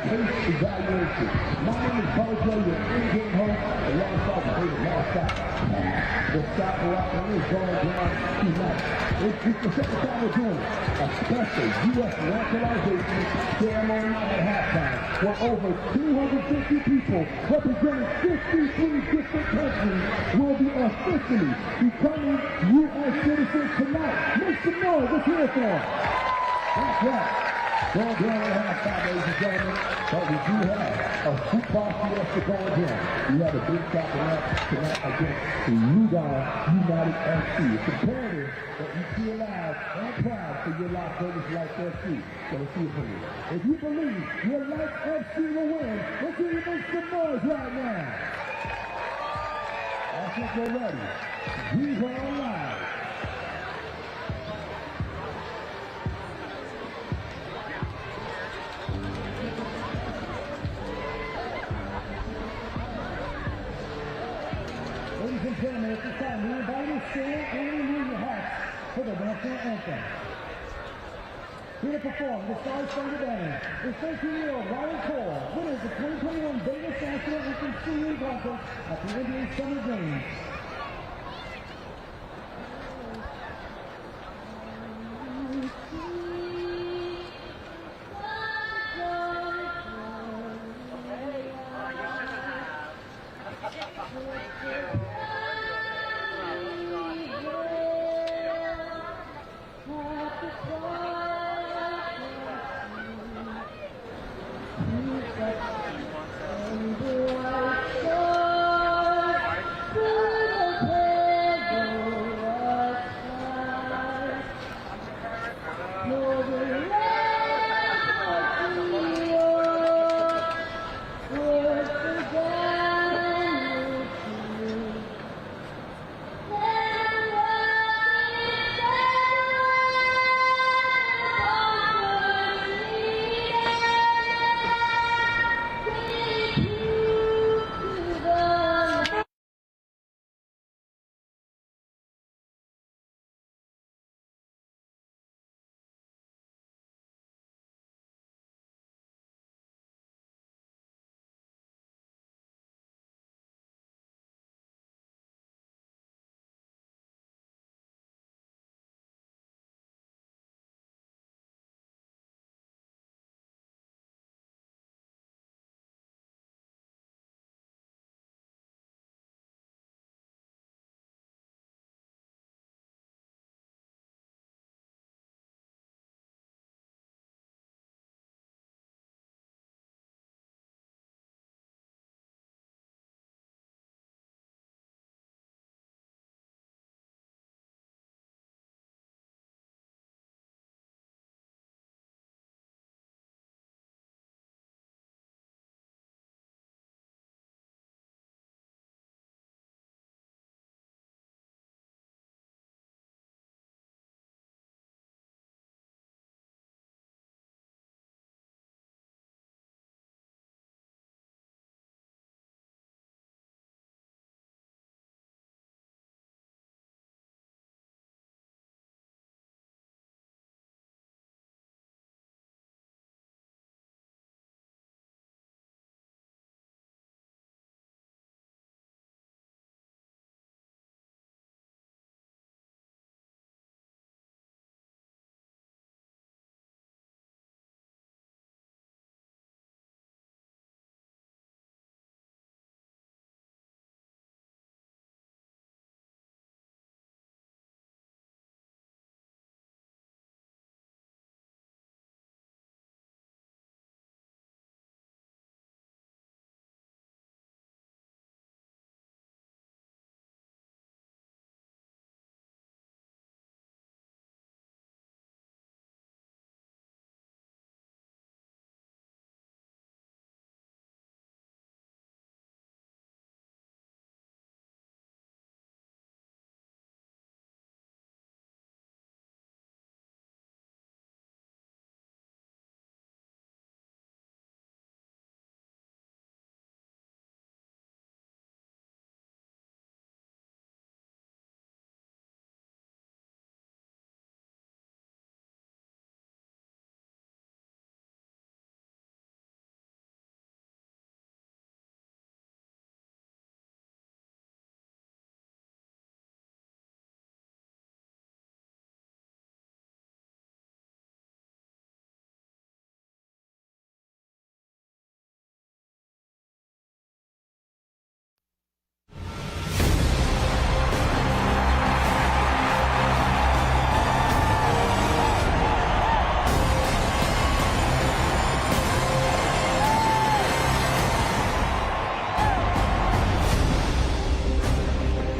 taste evaluation. My name is Bojo, your in-game host, alongside the great mascot. The stop rock is going down tonight. It's the second time we're doing a special U.S. naturalization ceremony at halftime, where over 250 people representing 53 different countries will be officially becoming U.S. citizens tonight. Make some noise, let's hear it for them. That's right. Going down at halftime, ladies and gentlemen, but we do have a football fiesta going down. We have a big shot tonight against the Loudoun United FC. It's imperative that you feel loud and proud for your Las Vegas Lights FC. So let's see it for you. If you believe your Lights FC will win, let's hear you make some noise right now. I think we're ready. We are live. Ladies and gentlemen, at this time, we invite you to stand and renew your hearts for the national anthem. Here to perform the Star-Spangled Banner is 13-year-old Ryan Cole, winner of the 2021 Vegas National Anthem Singing Contest at the NBA Summer Games. And the white star,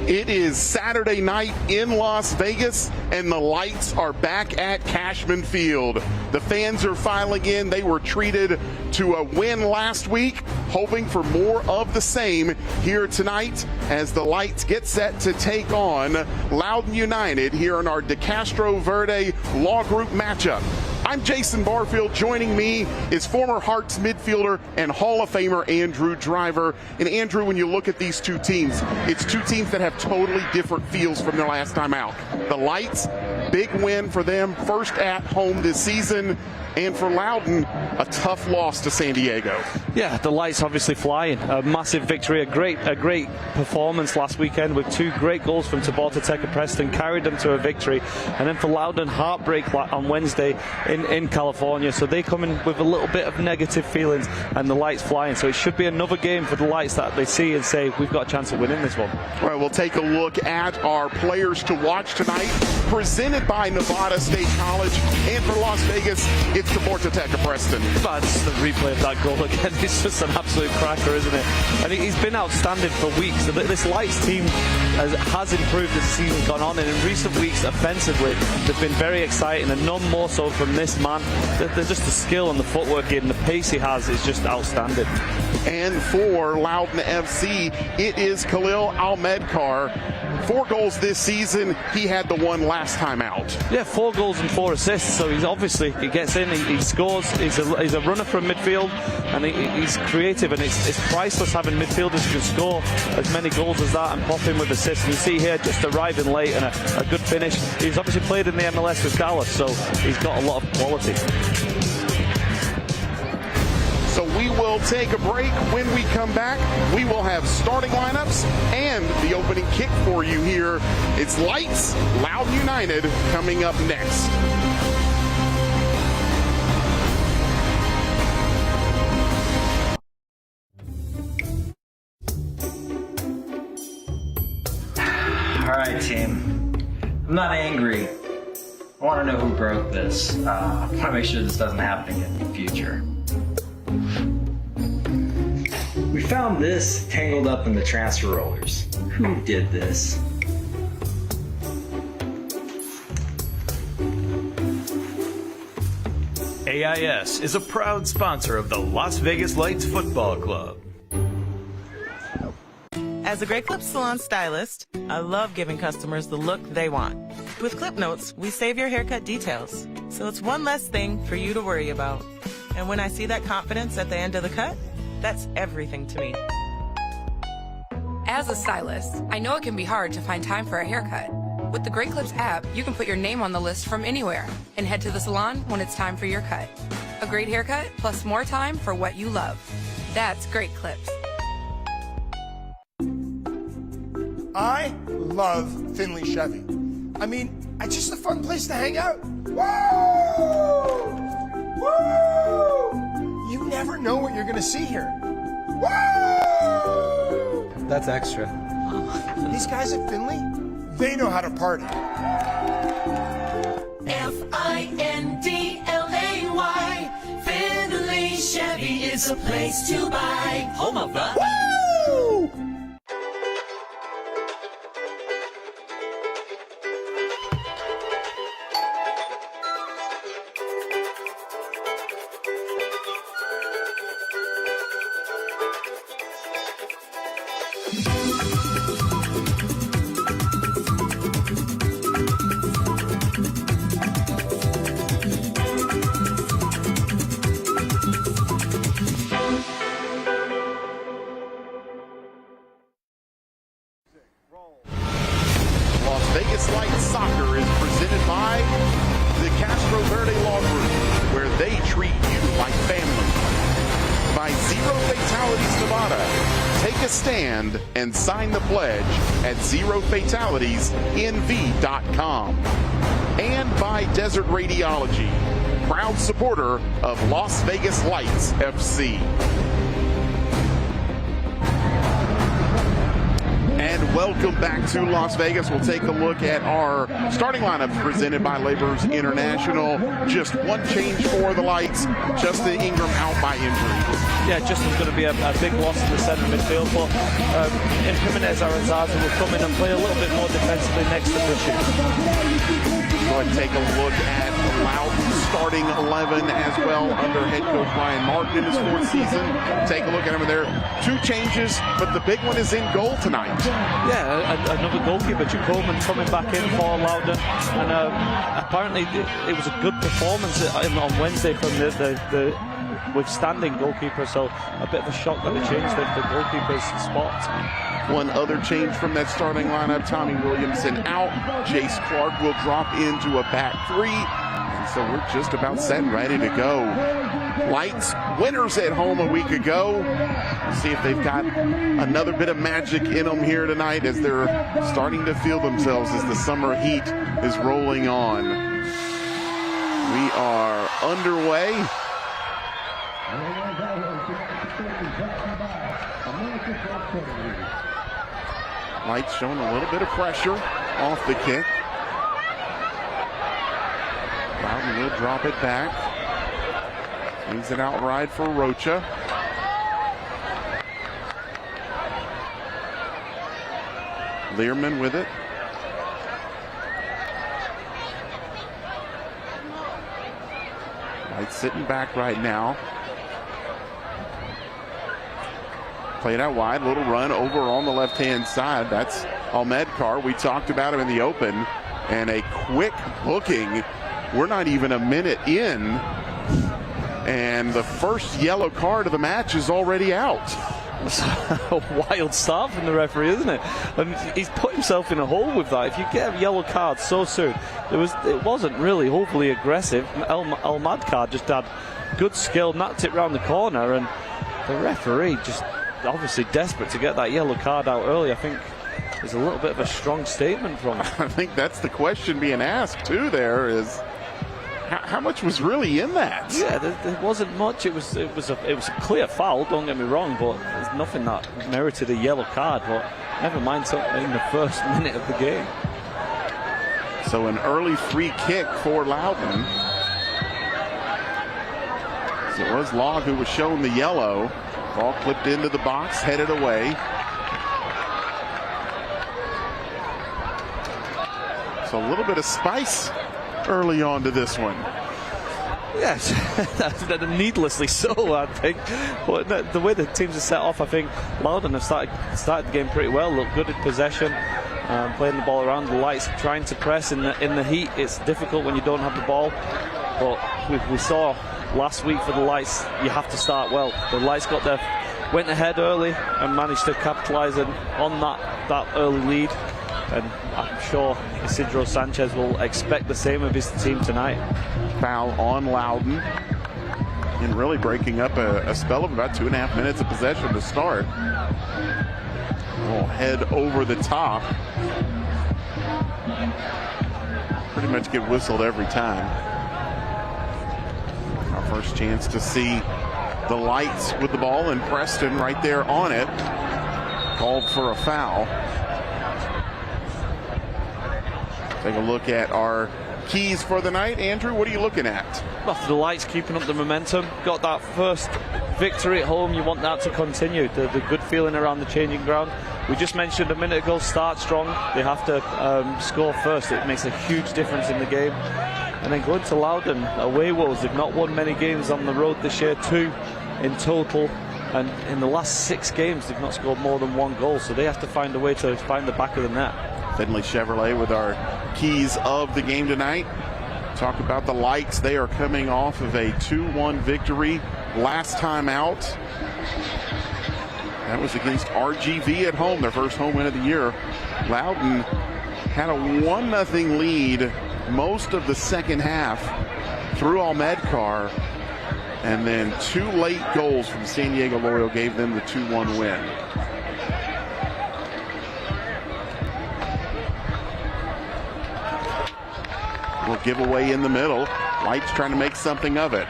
It is Saturday night in Las Vegas, and the lights are back at Cashman Field. The fans are filing in. They were treated to a win last week, hoping for more of the same here tonight as the lights get set to take on Loudoun United here in our De Castro Verde Law Group matchup. I'm Jason Barfield. Joining me is former Hearts midfielder and Hall of Famer Andrew Driver. And Andrew, when you look at these two teams, it's two teams that have totally different feels from their last time out. The Lights, big win for them, first at home this season. And for Loudoun, a tough loss to San Diego. Yeah, the Lights obviously flying. A massive victory, a great performance last weekend with two great goals from Tabor Teka Preston, carried them to a victory. And then for Loudoun, heartbreak on Wednesday in California. So they come in with a little bit of negative feelings, and the Lights flying. So it should be another game for the Lights that they see and say, we've got a chance of winning this one. All right, we'll take a look at our players to watch tonight, presented by Nevada State College. And for Las Vegas, it's Tabor Teka Preston. That's the replay of that goal again. It's just an absolute cracker, isn't it? And he's been outstanding for weeks. This Lights team has improved as the season's gone on, and in recent weeks, offensively, they've been very exciting, and none more so from this man. There's just the skill and the footwork and the pace he has is just outstanding. And for Loudoun FC, it is Khalil Ahmedkar. 4 goals this season. He had the one last time out. Yeah, 4 goals and 4 assists. So he gets in, he scores. He's a runner from midfield, and he's creative, and it's priceless having midfielders who can score as many goals as that and pop in with assists. And you see here just arriving late and a good finish. He's obviously played in the MLS with Dallas, so he's got a lot of quality. So we will take a break. When we come back, we will have starting lineups and the opening kick for you here. It's Lights, Loudoun United coming up next. All right, team. I'm not angry. I want to know who broke this. I want to make sure this doesn't happen again in the future. We found this tangled up in the transfer rollers. Who did this? AIS is a proud sponsor of the Las Vegas Lights Football Club. As a Great Clips salon stylist, I love giving customers the look they want. With Clip Notes, we save your haircut details, so it's one less thing for you to worry about. And when I see that confidence at the end of the cut, that's everything to me. As a stylist, I know it can be hard to find time for a haircut. With the Great Clips app, you can put your name on the list from anywhere and head to the salon when it's time for your cut. A great haircut plus more time for what you love. That's Great Clips. I love Finley Chevy. I mean, it's just a fun place to hang out. Woo! Woo! You never know what you're gonna see here. Woo! That's extra. These guys at Finley, they know how to party. F-I-N-D-L-A-Y. Finley Chevy is a place to buy. Home of the... Woo! Las Vegas Lights Soccer is presented by the Castro Verde Law Group, where they treat you like family. By Zero Fatalities Nevada. Take a stand and sign the pledge at zerofatalities.nv.com. And by Desert Radiology, proud supporter of Las Vegas Lights FC. And welcome back to Las Vegas. We'll take a look at our starting lineup presented by Laborers International. Just one change for the Lights. Justin Ingram out by injury. Yeah, Justin's going to be a big loss in the centre midfield, but Jimenez Aranzaza will come in and play a little bit more defensively next to Bushy. Go ahead and take a look at Loudoun's starting 11 as well under head coach Ryan Martin in his 4th season. Take a look at him there. 2 changes, but the big one is in goal tonight. Yeah, another goalkeeper, Coleman, coming back in for Loudoun. And apparently it was a good performance on Wednesday from the withstanding goalkeeper, so a bit of a shock that they changed the goalkeeper's spot. One other change from that starting lineup, Tommy Williamson out. Jace Clark will drop into a back 3. And so we're just about set and ready to go. Lights winners at home a week ago. See if they've got another bit of magic in them here tonight as they're starting to feel themselves as the summer heat is rolling on. We are underway. Lights showing a little bit of pressure off the kick. Loudoun will drop it back. Swings it out wide for Rocha. Learman with it. Lights sitting back right now. Played out wide, little run over on the left-hand side. That's Ahmedkar. We talked about him in the open. And a quick booking. We're not even a minute in. And the first yellow card of the match is already out. It's a wild start from the referee, isn't it? And he's put himself in a hole with that. If you get a yellow card so soon, it wasn't really overly aggressive. Ahmedkar just had good skill, knocked it round the corner, and the referee just obviously desperate to get that yellow card out early. I think there's a little bit of a strong statement from him. I think that's the question being asked too. There is how much was really in that? Yeah, there wasn't much. It was a clear foul. Don't get me wrong, but there's nothing that merited a yellow card. But never mind something in the first minute of the game. So an early free kick for Loudoun. So it was Log who was shown the yellow. Ball clipped into the box, headed away. So a little bit of spice early on to this one. Yes, needlessly so, I think. But the way the teams are set off, I think Loudoun have started the game pretty well. Look good in possession, playing the ball around. The Lights trying to press in the heat. It's difficult when you don't have the ball. But we saw last week for the Lights, you have to start well. The Lights went ahead early and managed to capitalise on that early lead. And I'm sure Isidro Sanchez will expect the same of his team tonight. Foul on Loudoun. And really breaking up a spell of about 2.5 minutes of possession to start. We'll head over the top. Pretty much get whistled every time. Our first chance to see the Lights with the ball, and Preston right there on it. Called for a foul. Take a look at our keys for the night. Andrew, what are you looking at? Well, the Lights keeping up the momentum. Got that first victory at home. You want that to continue. The good feeling around the changing ground. We just mentioned a minute ago, start strong. They have to score first. It makes a huge difference in the game. And then going to Loudoun, away woes. They've not won many games on the road this year, 2 in total. And in the last 6 games, they've not scored more than 1 goal. So they have to find a way to find the back of the net. Finley Chevrolet with our keys of the game tonight. Talk about the Lights. They are coming off of a 2-1 victory last time out. That was against RGV at home, their first home win of the year. Loudoun had a 1-0 lead most of the second half through Ahmedkar, and then 2 late goals from San Diego Loyal gave them the 2-1 win. Will give away in the middle. Lights trying to make something of it.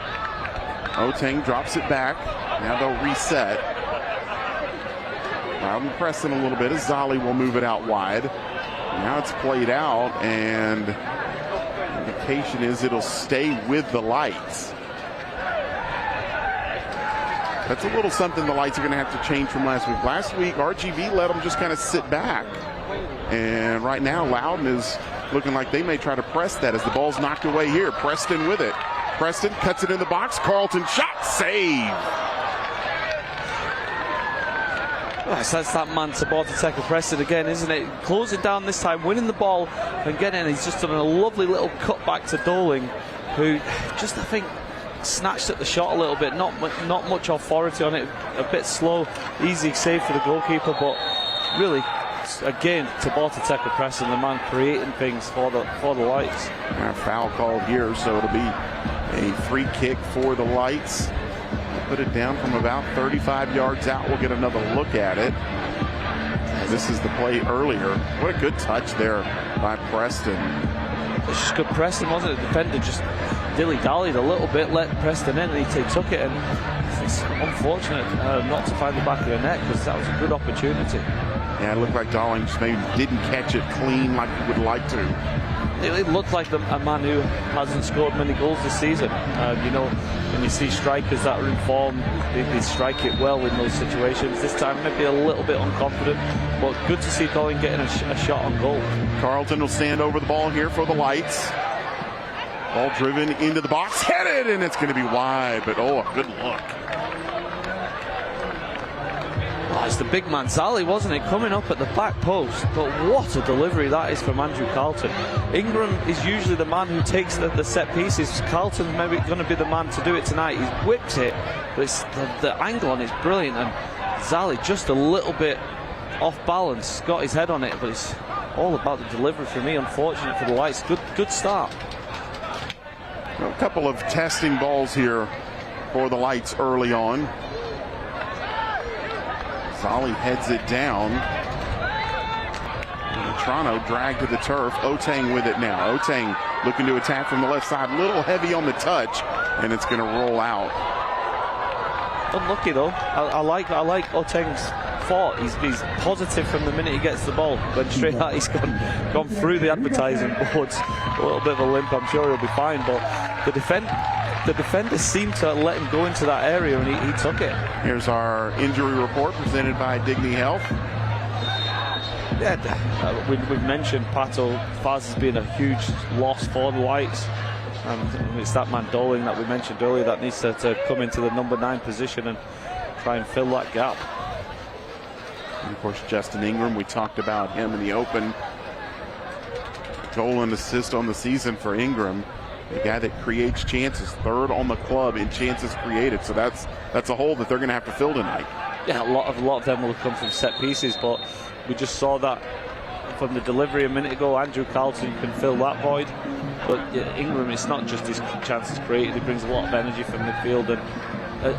Oteng drops it back. Now they'll reset. Loudoun pressing a little bit as Zali will move it out wide. Now it's played out, and the indication is it'll stay with the Lights. That's a little something the Lights are going to have to change from last week. Last week, RGV let them just kind of sit back. And right now, Loudoun is looking like they may try to press that as the ball's knocked away here. Preston with it. Preston cuts it in the box. Carlton shot, save. Yes, that's that man, Tabata Teka Preston again, isn't it? Closing down this time, winning the ball and getting in. He's just done a lovely little cut back to Doling, who just, I think, snatched at the shot a little bit. Not much authority on it. A bit slow. Easy save for the goalkeeper, but really, again, Tabata Teka Preston, the man creating things for the Lights. A foul called here, so it'll be a free kick for the Lights. Put it down from about 35 yards out. We'll get another look at it. This is the play earlier. What a good touch there by Preston. It's just good Preston, wasn't it? The defender just dilly-dallied a little bit, let Preston in, and he took it. And it's unfortunate not to find the back of the net, because that was a good opportunity. Yeah, it looked like Darling just maybe didn't catch it clean like he would like to. It looked like a man who hasn't scored many goals this season. You know, when you see strikers that are in form, they strike it well in those situations. This time maybe a little bit unconfident, but good to see Darling getting a shot on goal. Carlton will stand over the ball here for the Lights. Ball driven into the box, headed, and it's going to be wide, but oh, a good look. Oh, it's the big man, Zali, wasn't it? Coming up at the back post, but what a delivery that is from Andrew Carlton. Ingram is usually the man who takes the set pieces. Carlton maybe going to be the man to do it tonight. He whips it, but it's the angle on it's brilliant, and Zali just a little bit off balance, got his head on it, but it's all about the delivery for me. Unfortunate for the Lights. Good start. A couple of testing balls here for the Lights early on. Zali heads it down. Toronto dragged to the turf. Otang with it now. Otang looking to attack from the left side. Little heavy on the touch, and it's going to roll out. Unlucky though. I like Otang's thought. He's positive from the minute he gets the ball. But straight out, he's gone through the advertising boards. A little bit of a limp. I'm sure he'll be fine. But the defenders seemed to let him go into that area, and he took it. Here's our injury report presented by Dignity Health. Yeah, we've mentioned Pato Faz has been a huge loss for the Lights. And it's that man Doling that we mentioned earlier that needs to come into the number 9 position and try and fill that gap. And of course, Justin Ingram, we talked about him in the open. Goal and assist on the season for Ingram. The guy that creates chances, 3rd on the club in chances created. So that's a hole that they're going to have to fill tonight. Yeah, a lot of them will come from set pieces, but we just saw that from the delivery a minute ago. Andrew Carlton can fill that void, but yeah, Ingram, it's not just his chances created. He brings a lot of energy from midfield, and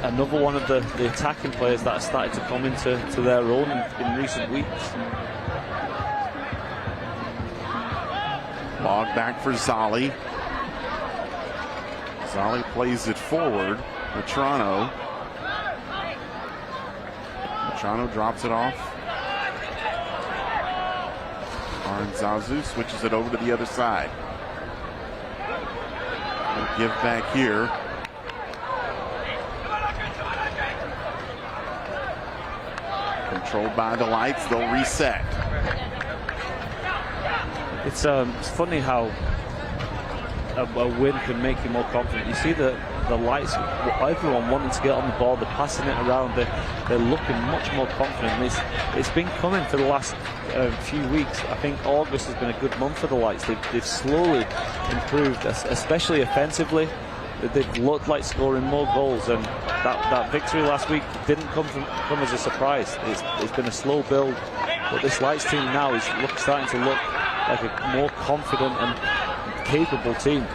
another one of the attacking players that have started to come into their own in recent weeks. Log back for Zali. Zali plays it forward. Matrano drops it off. Aaron Zazu switches it over to the other side. Give back here. Controlled by the Lights. They'll reset. It's funny how a win can make you more confident. You see the Lights, everyone wanting to get on the ball, they're passing it around, they're looking much more confident. It's been coming for the last few weeks. I think August has been a good month for the Lights. They've slowly improved, especially offensively. They've looked like scoring more goals, and that victory last week didn't come as a surprise. It's been a slow build, but this Lights team now is starting to look like a more confident and capable team.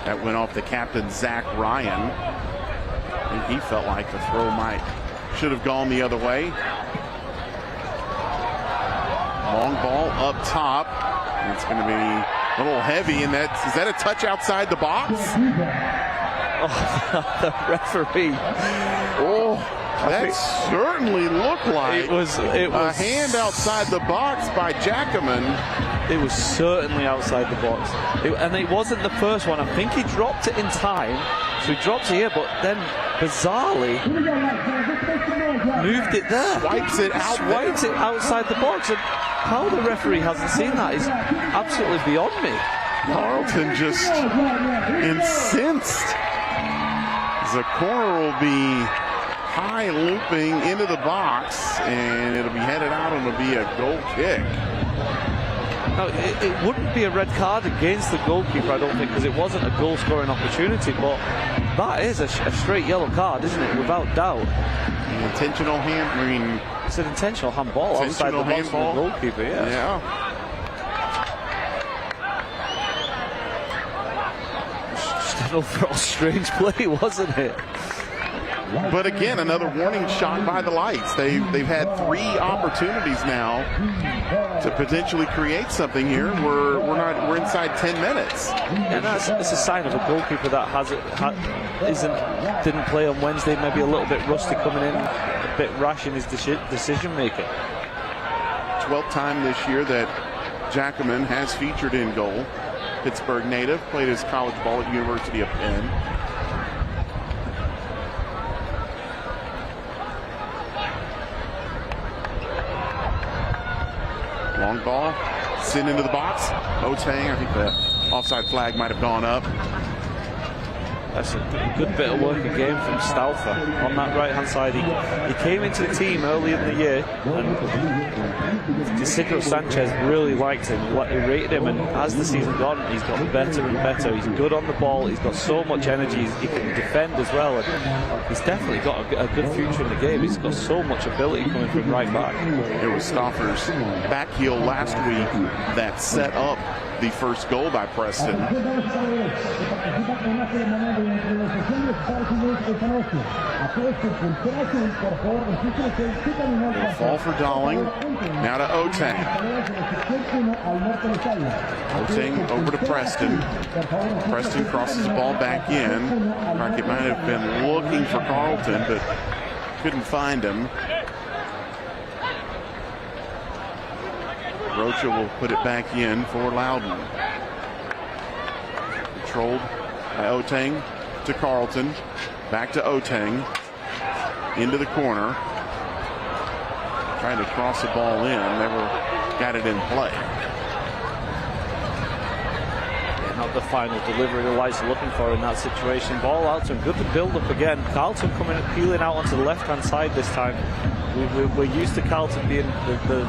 That went off the captain, Zach Ryan. I think he felt like the throw should have gone the other way. Long ball up top. It's going to be a little heavy, and is that a touch outside the box? Oh, the referee. Oh, That certainly looked like it was a hand outside the box by Jackman. It was certainly outside the box. And it wasn't the first one. I think he dropped it in time. So he dropped it here, but then bizarrely moved it there. Swipes it out. Swipes it outside the box. And how the referee hasn't seen that is absolutely beyond me. Carlton just incensed. The corner will be high looping into the box, and it'll be headed out, and it'll be a goal kick. Now, it wouldn't be a red card against the goalkeeper, I don't think, because it wasn't a goal-scoring opportunity, but that is a straight yellow card, isn't it, without doubt. The intentional hand, I mean... It's an intentional handball outside the box from the goalkeeper, yes. Yeah. Just an overall strange play, wasn't it? But again, another warning shot by the Lights. They've had 3 opportunities now to potentially create something here. We're inside 10 minutes. And it's a sign of a goalkeeper that didn't play on Wednesday, maybe a little bit rusty coming in, a bit rash in his decision making. 12th time this year that Jackman has featured in goal. Pittsburgh native, played his college ball at University of Penn. Long ball, sent into the box. Otang, I think the offside flag might have gone up. That's a good bit of work again from Stauffer on that right-hand side. He came into the team early in the year, and Isidro Sanchez really liked him. He rated him, and as the season gone, he's got better and better. He's good on the ball. He's got so much energy. He can defend as well. And he's definitely got a good future in the game. He's got so much ability coming from right back. It was Stauffer's back heel last week that set up the first goal by Preston. Fall for Dowling. Now to Otang. Otang over to Preston. Preston crosses the ball back in. Crockett might have been looking for Carlton, but couldn't find him. Rocha will put it back in for Loudoun. Controlled by Otang to Carlton. Back to Otang. Into the corner. Trying to cross the ball in. Never got it in play. Not the final delivery the Lights are looking for in that situation. Ball out, and good to build up again. Carlton coming and peeling out onto the left-hand side this time. We're used to Carlton being the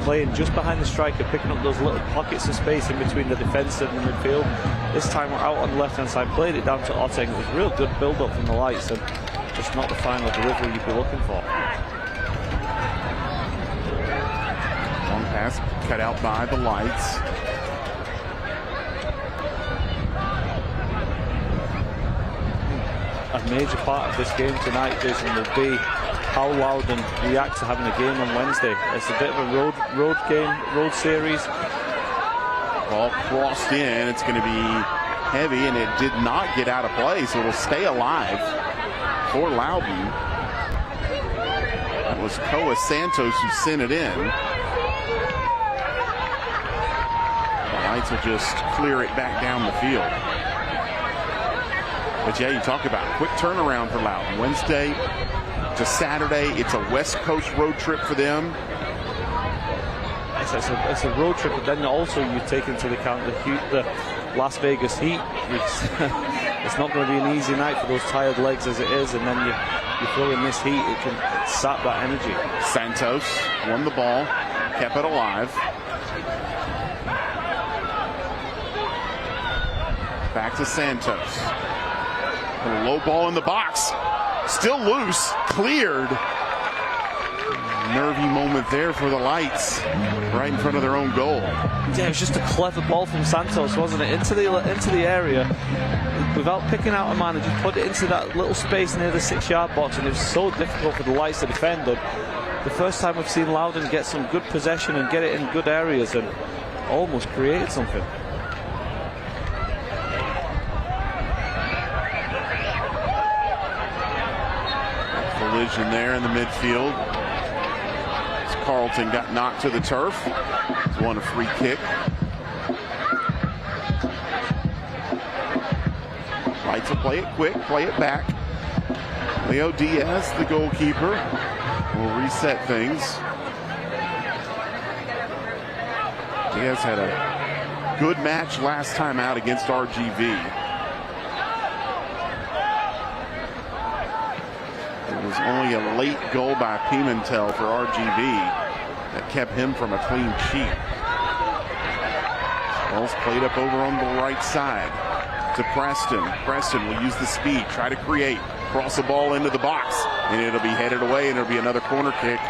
playing just behind the striker, picking up those little pockets of space in between the defence and the midfield. This time we're out on the left-hand side, played it down to Otang. It was real good build-up from the Lights, and just not the final delivery you'd be looking for. Long pass cut out by the Lights. A major part of this game tonight, Jason, will be how Loudoun react to having a game on Wednesday. It's a bit of a road game, road series. Ball crossed in. It's going to be heavy, and it did not get out of play, so it'll stay alive for Loudoun. That was Koa Santos who sent it in. The Lights will just clear it back down the field. But yeah, you talk about quick turnaround for Loudoun. Wednesday to Saturday, it's a West Coast road trip for them. It's a road trip, but then also you take into account the Las Vegas heat. It's not going to be an easy night for those tired legs as it is, and then you throw in this heat, it can sap that energy. Santos won the ball, kept it alive. Back to Santos. A low ball in the box. Still loose. Cleared. Nervy moment there for the Lights. Right in front of their own goal. Yeah, it was just a clever ball from Santos, wasn't it? Into the area. Without picking out a man, and just put it into that little space near the 6-yard box, and it was so difficult for the Lights to defend. And the first time we've seen Loudoun get some good possession and get it in good areas and almost created something. collision there in the midfield. As Carlton got knocked to the turf. He's won a free kick. Lights will play it quick, play it back. Leo Diaz, the goalkeeper, will reset things. Diaz had a good match last time out against RGV. It was only a late goal by Pimentel for RGV that kept him from a clean sheet. Ball's played up over on the right side to Preston. Preston will use the speed, try to create, cross the ball into the box, and it'll be headed away, and it'll be another corner kick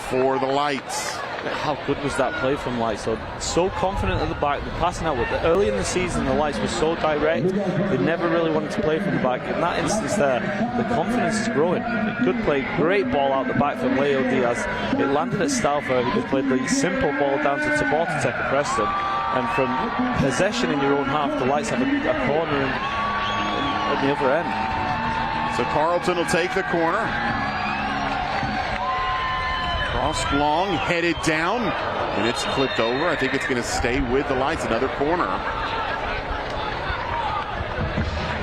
for the Lights. How good was that play from Lights? So confident at the back, they're passing out. Early in the season, the Lights were so direct, they never really wanted to play from the back. In that instance there, the confidence is growing. Good play, great ball out the back from Leo Diaz. It landed at Stauffer, who just played the simple ball down to Tabor Preston. And from possession in your own half, the Lights have a corner at the other end. So Carlton will take the corner. Crossed long, headed down, and it's clipped over. I think it's going to stay with the Lights. Another corner.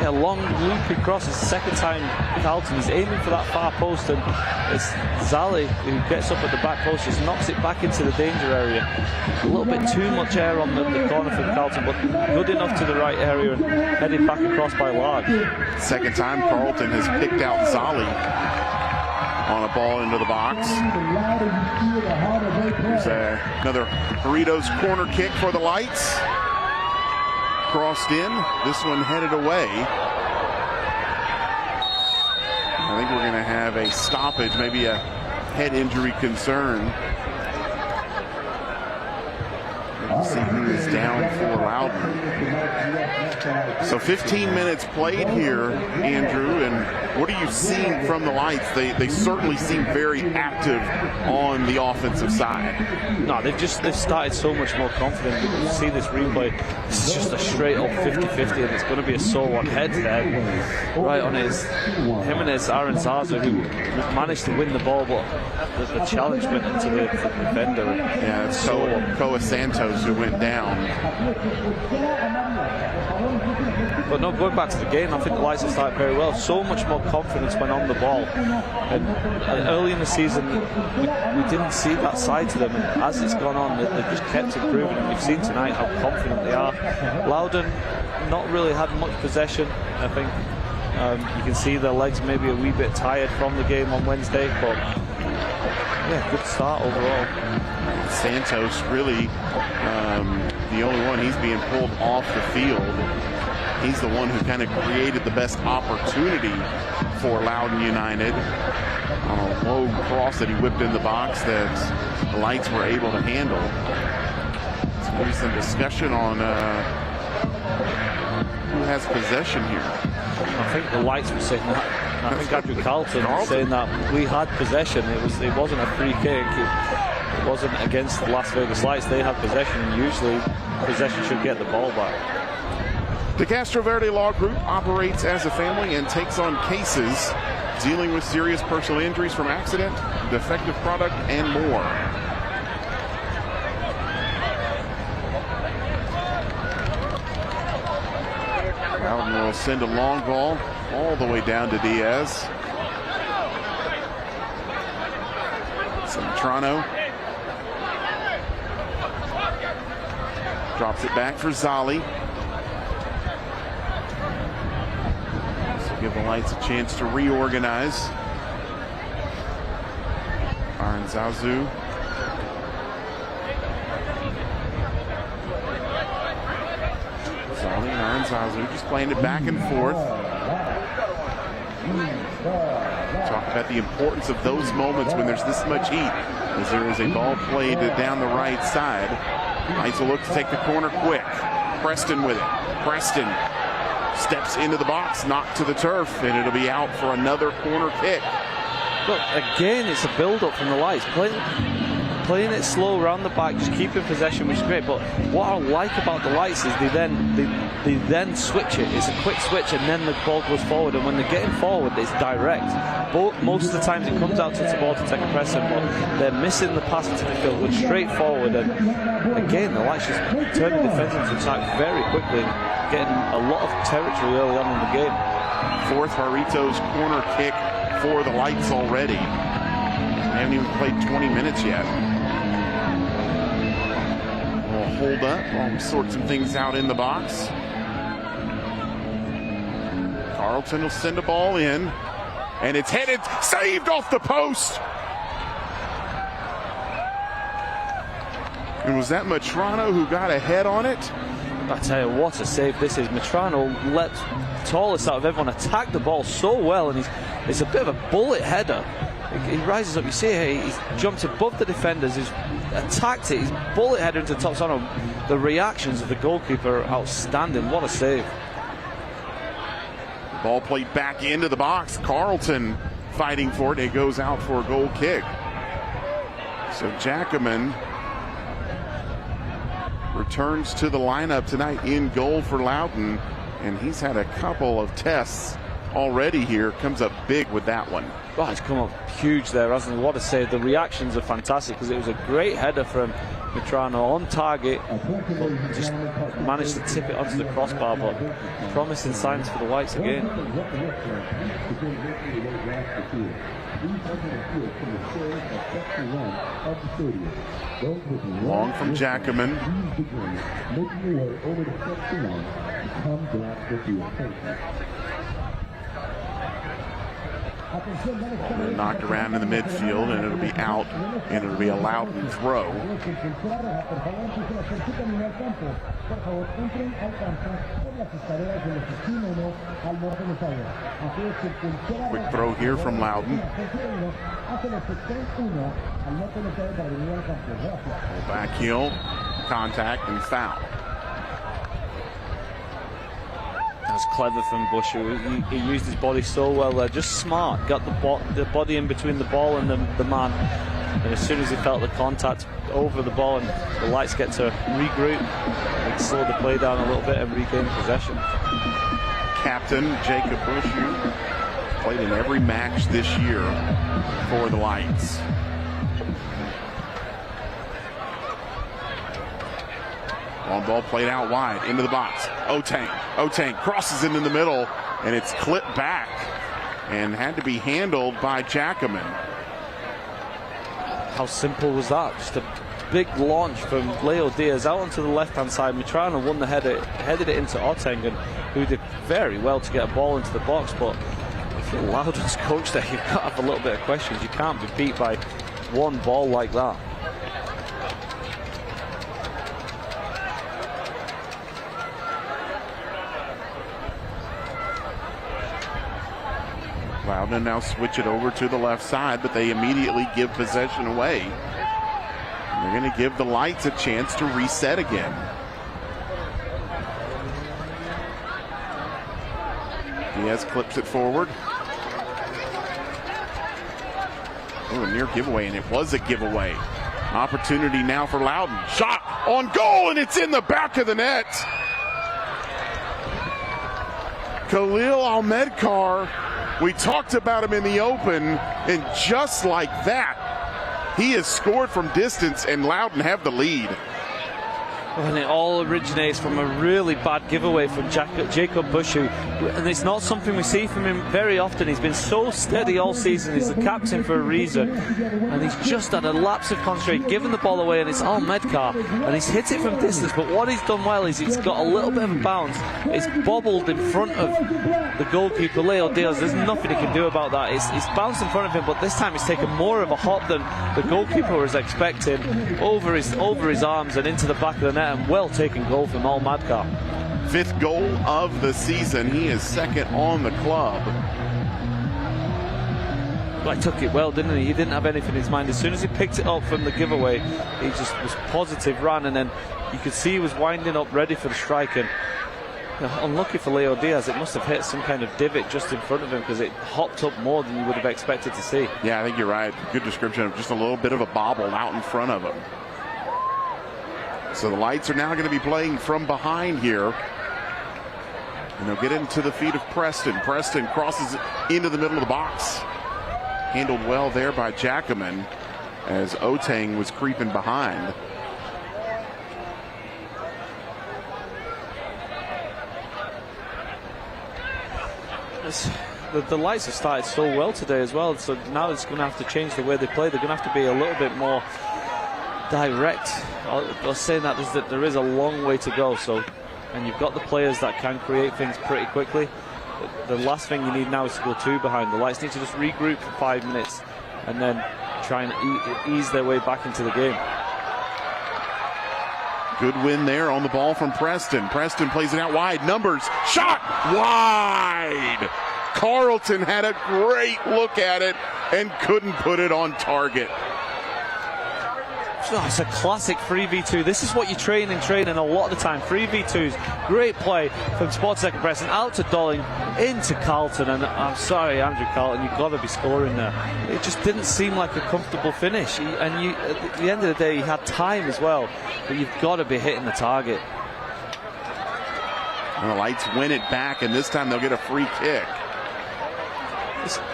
Yeah, long looping cross. It's the second time Carlton is aiming for that far post, and it's Zali who gets up at the back post, just knocks it back into the danger area. A little bit too much air on the corner for Carlton, but good enough to the right area and headed back across by Large. Second time Carlton has picked out Zali on a ball into the box. There's another Burritos corner kick for the Lights. Crossed in, this one headed away. I think we're going to have a stoppage, maybe a head injury concern. We'll see who is down for Loudoun. So 15 minutes played here, Andrew, and what are you seeing from the Lights? They certainly seem very active on the offensive side. No, they've started so much more confident. You see this replay, this is just a straight up 50-50, and it's going to be a sole on head there. Right on his Jimenez Aranzaza, who managed to win the ball, but the challenge went into the defender. Yeah, it's Koa Santos who went down. But no, going back to the game, I think the Lights have started very well. So much more confidence when on the ball. And early in the season, we didn't see that side to them. And as it's gone on, they've just kept improving. And we've seen tonight how confident they are. Loudoun not really had much possession, I think. You can see their legs maybe a wee bit tired from the game on Wednesday, but yeah, good start overall. Santos really the only one. He's being pulled off the field. He's the one who kind of created the best opportunity for Loudoun United on a low cross that he whipped in the box that the Lights were able to handle. There's going to be some discussion on who has possession here. I think the Lights were saying that. I think Andrew Carlton was saying that we had possession. It wasn't a free kick. It wasn't against the Las Vegas Lights. They had possession, and usually possession should get the ball back. The Castro Verde Law Group operates as a family and takes on cases dealing with serious personal injuries from accident, defective product, and more. Loudoun will send a long ball all the way down to Diaz. Toronto drops it back for Zali. Give the Lights a chance to reorganize. Aranzazu. Zali and Aranzazu just playing it back and forth. Talk about the importance of those moments when there's this much heat, as there is a ball played down the right side. Lights will look to take the corner quick. Preston with it. Preston steps into the box, knocked to the turf, and it'll be out for another corner kick. Look, again, it's a build-up from the Lights. Playing playing it slow around the back, just keeping possession, which is great. But what I like about the Lights is they then switch it. It's a quick switch, and then the ball goes forward. And when they're getting forward, it's direct. But most of the times it comes out to Tabor to take a pressing, but they're missing the pass into midfield, going straight forward. And again, the Lights just turn the defence into attack very quickly, getting a lot of territory early on in the game. Fourth Jarrito's corner kick for the Lights already. They haven't even played 20 minutes yet. We'll hold up while we sort some things out in the box. Carlton will send a ball in, and it's headed, saved off the post. And was that Matrano who got a head on it? I tell you, what a save this is. Matrano let tallest out of everyone attack the ball so well, and it's a bit of a bullet header. He rises up, you see here, he's jumped above the defenders, he's attacked it, he's bullet header into the top corner. The reactions of the goalkeeper are outstanding. What a save. Ball played back into the box. Carlton fighting for it. It goes out for a goal kick. So Jackaman returns to the lineup tonight in goal for Loudoun, and he's had a couple of tests already here. Comes up big with that one. Oh, he's come up huge there, hasn't he? What a save. The reactions are fantastic, because it was a great header from Matrano on target, but just managed to tip it onto the crossbar. But promising signs for the Whites again. Long from Jackaman. Knocked around in the midfield, and it'll be out, and it'll be a Loudoun throw. Quick throw here from Loudoun. Back heel, contact, and foul. That was clever from Bushu. He used his body so well there, just smart. Got the body in between the ball and the man. And as soon as he felt the contact over the ball, and the Lights get to regroup, and slow the play down a little bit and regain possession. Captain Jacob Bushu played in every match this year for the Lights. Long ball played out wide into the box. Otang crosses it in the middle, and it's clipped back and had to be handled by Jackaman. How simple was that? Just a big launch from Leo Diaz out onto the left-hand side. Matrano won the header, headed it into Otang, who did very well to get a ball into the box. But if you're Loudoun's coach there, you've got to have a little bit of questions. You can't be beat by one ball like that. Loudoun now switch it over to the left side, but they immediately give possession away. And they're going to give the Lights a chance to reset again. Diaz clips it forward. Oh, a near giveaway, and it was a giveaway. Opportunity now for Loudoun. Shot on goal, and it's in the back of the net. Khalil Ahmedkar. We talked about him in the open, and just like that, he has scored from distance, and Loudoun have the lead. And it all originates from a really bad giveaway from Jacob Bushu, and it's not something we see from him very often. He's been so steady all season. He's the captain for a reason, and he's just had a lapse of concentration, given the ball away, and it's Ahmedkar, and he's hit it from distance. But what he's done well is he's got a little bit of a bounce. It's bobbled in front of the goalkeeper, Leo Diaz. There's nothing he can do about that. It's bounced in front of him, but this time it's taken more of a hop than the goalkeeper was expecting, over his arms and into the back of the net. And well taken goal from Ahmedkar. 5th goal of the season. He is 2nd on the club. But took it well, didn't he? He didn't have anything in his mind. As soon as he picked it up from the giveaway, he just was positive, ran, and then you could see he was winding up ready for the strike, and Unlucky for Leo Diaz, it must have hit some kind of divot just in front of him because it hopped up more than you would have expected to see. Yeah, I think you're right. Good description of just a little bit of a bobble out in front of him. So the Lights are now going to be playing from behind here. And they'll get into the feet of Preston. Preston crosses into the middle of the box. Handled well there by Jackaman as Otang was creeping behind. The Lights have started so well today as well, so now it's going to have to change the way they play. They're going to have to be a little bit more direct. I was saying that there is a long way to go, and you've got the players that can create things pretty quickly. The last thing you need now is to go two behind. The Lights need to just regroup for 5 minutes and then try and ease their way back into the game. Good win there on the ball from Preston. Preston plays it out wide. Numbers, shot wide. Carlton had a great look at it and couldn't put it on target. Oh, it's a classic 3v2. This is what you train a lot of the time. 3v2s, great play from Sports Second Preston out to Dolling, into Carlton, and I'm sorry, Andrew Carlton, you've got to be scoring there. It just didn't seem like a comfortable finish, and at the end of the day, you had time as well, but you've got to be hitting the target. And the Lights win it back, and this time they'll get a free kick.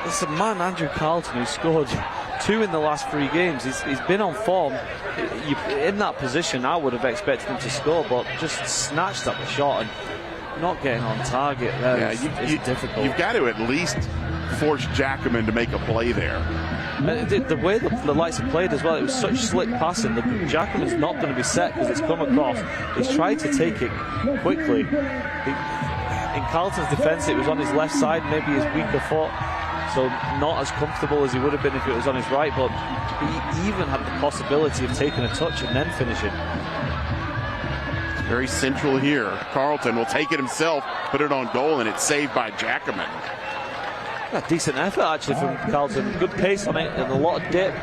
It's a man, Andrew Carlton, who scored 2 in the last 3 games. He's been on form. In that position, I would have expected him to score, but just snatched at the shot and not getting on target there. Yeah, it's difficult. You've got to at least force Jackaman to make a play there. The way the Lights have played as well, it was such slick passing. Jackaman's not going to be set because it's come across. He's tried to take it quickly. In Carlton's defence, it was on his left side, maybe his weaker foot. So not as comfortable as he would have been if it was on his right, but he even had the possibility of taking a touch and then finishing. Very central here. Carlton will take it himself, put it on goal, and it's saved by Jackaman. A decent effort actually from Carlton. Good pace on it and a lot of dip.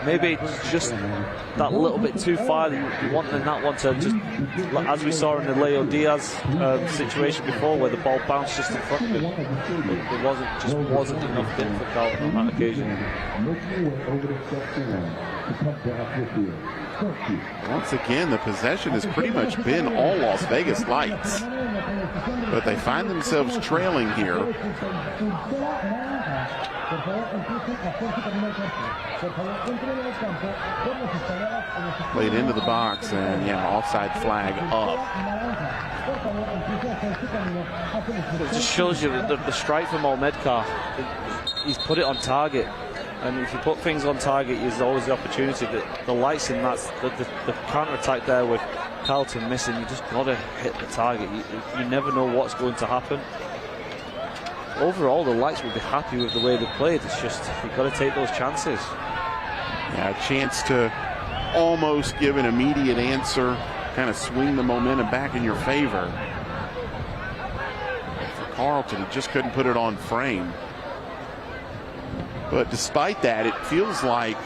Maybe it's just that little bit too far. You want in that one to just, as we saw in the Leo Diaz situation before, where the ball bounced just in front of him. There wasn't enough dip for Carlton on that occasion. Once again, the possession has pretty much been all Las Vegas Lights, but they find themselves trailing here. Played into the box, and yeah, offside flag up. It just shows you the strike from Medcar. He's put it on target. And if you put things on target, there's always the opportunity that the Lights in that, the counter-attack there with Carlton missing, you just got to hit the target. You never know what's going to happen. Overall, the Lights will be happy with the way they played. It's just, you've got to take those chances. Yeah, a chance to almost give an immediate answer, kind of swing the momentum back in your favor. For Carlton, he just couldn't put it on frame. But despite that, it feels like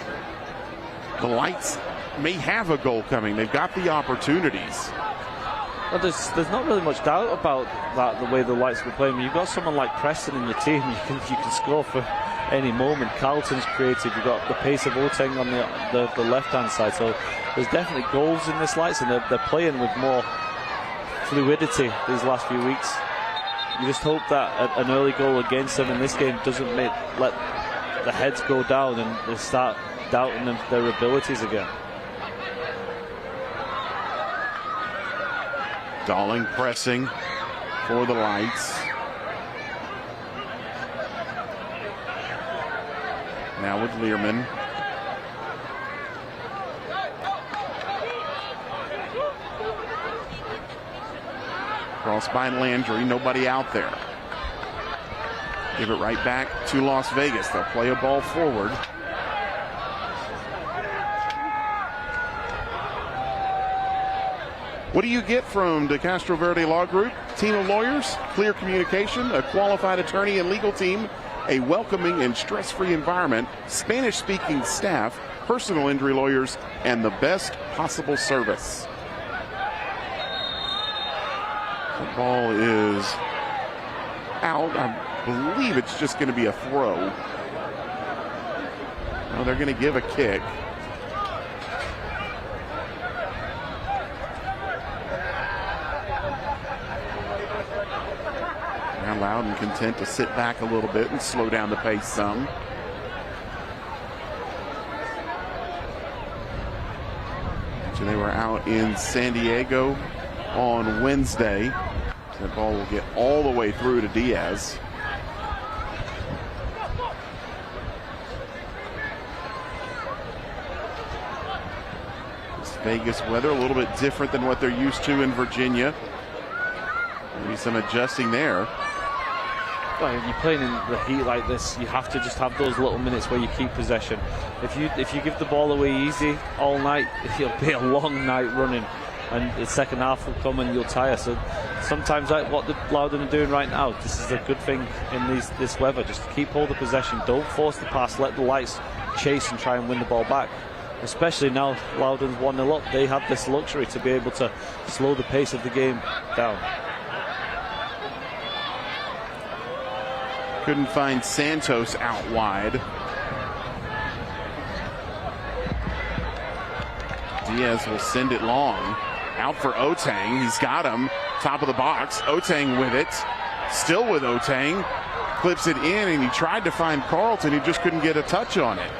the Lights may have a goal coming. They've got the opportunities. Well, there's not really much doubt about that, the way the Lights were playing. When you've got someone like Preston in your team, you can score for any moment. Carlton's creative. You've got the pace of Otang on the left-hand side. So there's definitely goals in this Lights, and they're playing with more fluidity these last few weeks. You just hope that an early goal against them in this game doesn't let the heads go down and they start doubting their abilities again. Dolling pressing for the Lights. Now with Learman. Cross by Landry, nobody out there. Give it right back to Las Vegas. They'll play a ball forward. What do you get from De Castro Verde Law Group? Team of lawyers, clear communication, a qualified attorney and legal team, a welcoming and stress-free environment, Spanish-speaking staff, personal injury lawyers, and the best possible service. Ball is out. I believe it's just going to be a throw. No, they're going to give a kick. Now Loudoun content to sit back a little bit and slow down the pace some. So they were out in San Diego on Wednesday. That ball will get all the way through to Diaz. This Vegas weather a little bit different than what they're used to in Virginia. Maybe some adjusting there. Well, if you're playing in the heat like this, you have to just have those little minutes where you keep possession. If you give the ball away easy all night, it'll be a long night running, and the second half will come and you'll tire. So sometimes, like what the Loudoun are doing right now, this is a good thing in this weather. Just keep hold of possession. Don't force the pass. Let the lights chase and try and win the ball back. Especially now Loudoun's 1-0 up, they have this luxury to be able to slow the pace of the game down. Couldn't find Santos out wide. Diaz will send it long. Out for Otang. He's got him. Top of the box. Otang with it. Still with Otang. Clips it in, and he tried to find Carlton. He just couldn't get a touch on it.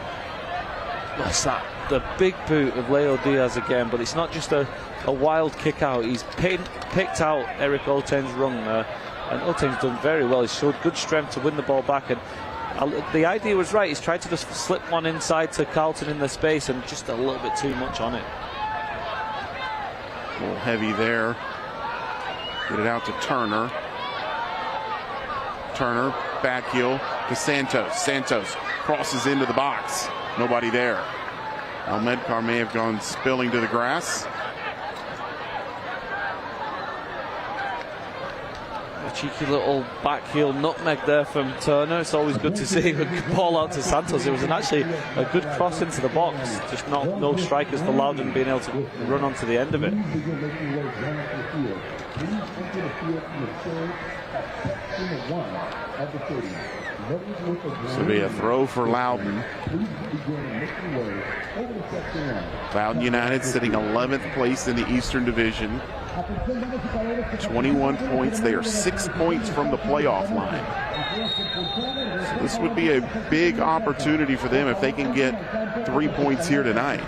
What's that? The big boot of Leo Diaz again, but it's not just a wild kick out. He's picked out Eric Otang's run there. And Otang's done very well. He's showed good strength to win the ball back. And the idea was right. He's tried to just slip one inside to Carlton in the space, and just a little bit too much on it. A little heavy there. Get it out to Turner. Turner, back heel to Santos. Santos crosses into the box. Nobody there. Almedcar may have gone spilling to the grass. A cheeky little back heel nutmeg there from Turner. It's always good to see the ball out to Santos. It was actually a good cross into the box. Just no strikers for Loudoun being able to run onto the end of it. So be a throw for Loudoun. Loudoun United sitting 11th place in the Eastern Division. 21 points. They are 6 points from the playoff line. So this would be a big opportunity for them if they can get 3 points here tonight.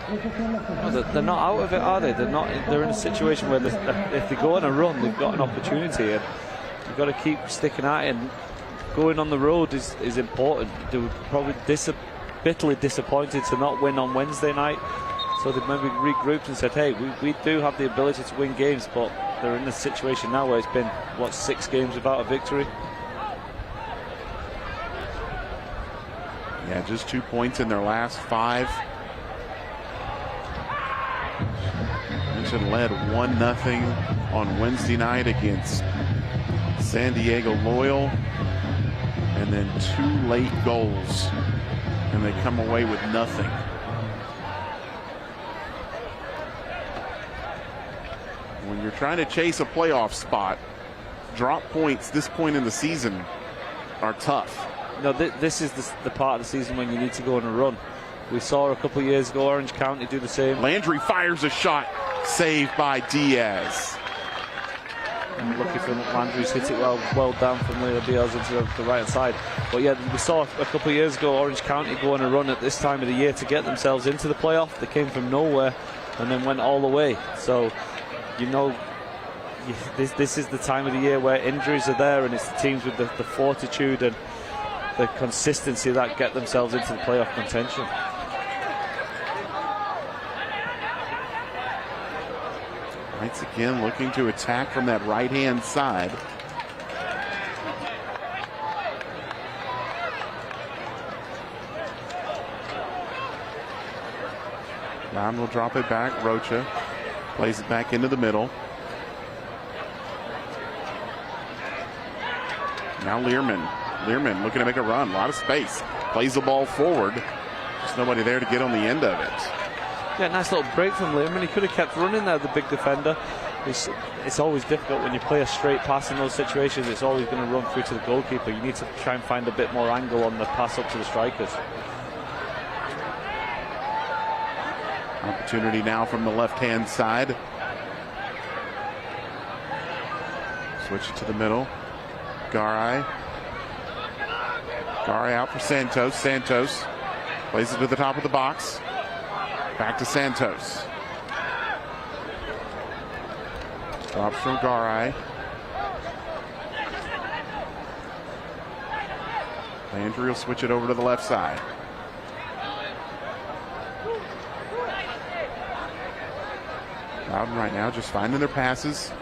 No, they're not out of it, are they? They're in a situation where if they go on a run, they've got an opportunity, and you've got to keep sticking at it. And going on the road is important. They were probably bitterly disappointed to not win on Wednesday night. So they've maybe regrouped and said, hey, we do have the ability to win games, but they're in a situation now where it's been, 6 games without a victory? Yeah, just 2 points in their last 5. Mention led 1-0 on Wednesday night against San Diego Loyal, and then 2 late goals, and they come away with nothing. When you're trying to chase a playoff spot, drop points this point in the season are tough. No, this is the part of the season when you need to go on a run. We saw a couple of years ago Orange County do the same. Landry fires a shot, saved by Diaz. And lucky for Landry's hit it well down from Leo Diaz into the right hand side. But yeah, we saw a couple of years ago Orange County go on a run at this time of the year to get themselves into the playoff. They came from nowhere and then went all the way. So you know, this is the time of the year where injuries are there, and it's the teams with the fortitude and the consistency that get themselves into the playoff contention. Knights again looking to attack from that right-hand side. Loudoun will drop it back. Rocha plays it back into the middle. Now Learman. Learman looking to make a run. A lot of space. Plays the ball forward. Just nobody there to get on the end of it. Yeah, nice little break from Learman. He could have kept running there, the big defender. it's always difficult when you play a straight pass in those situations. It's always going to run through to the goalkeeper. You need to try and find a bit more angle on the pass up to the strikers. Opportunity now from the left-hand side. Switch it to the middle. Garay out for Santos. Santos plays it to the top of the box. Back to Santos. Drops from Garay. Landry will switch it over to the left side. Loudoun right now just finding their passes,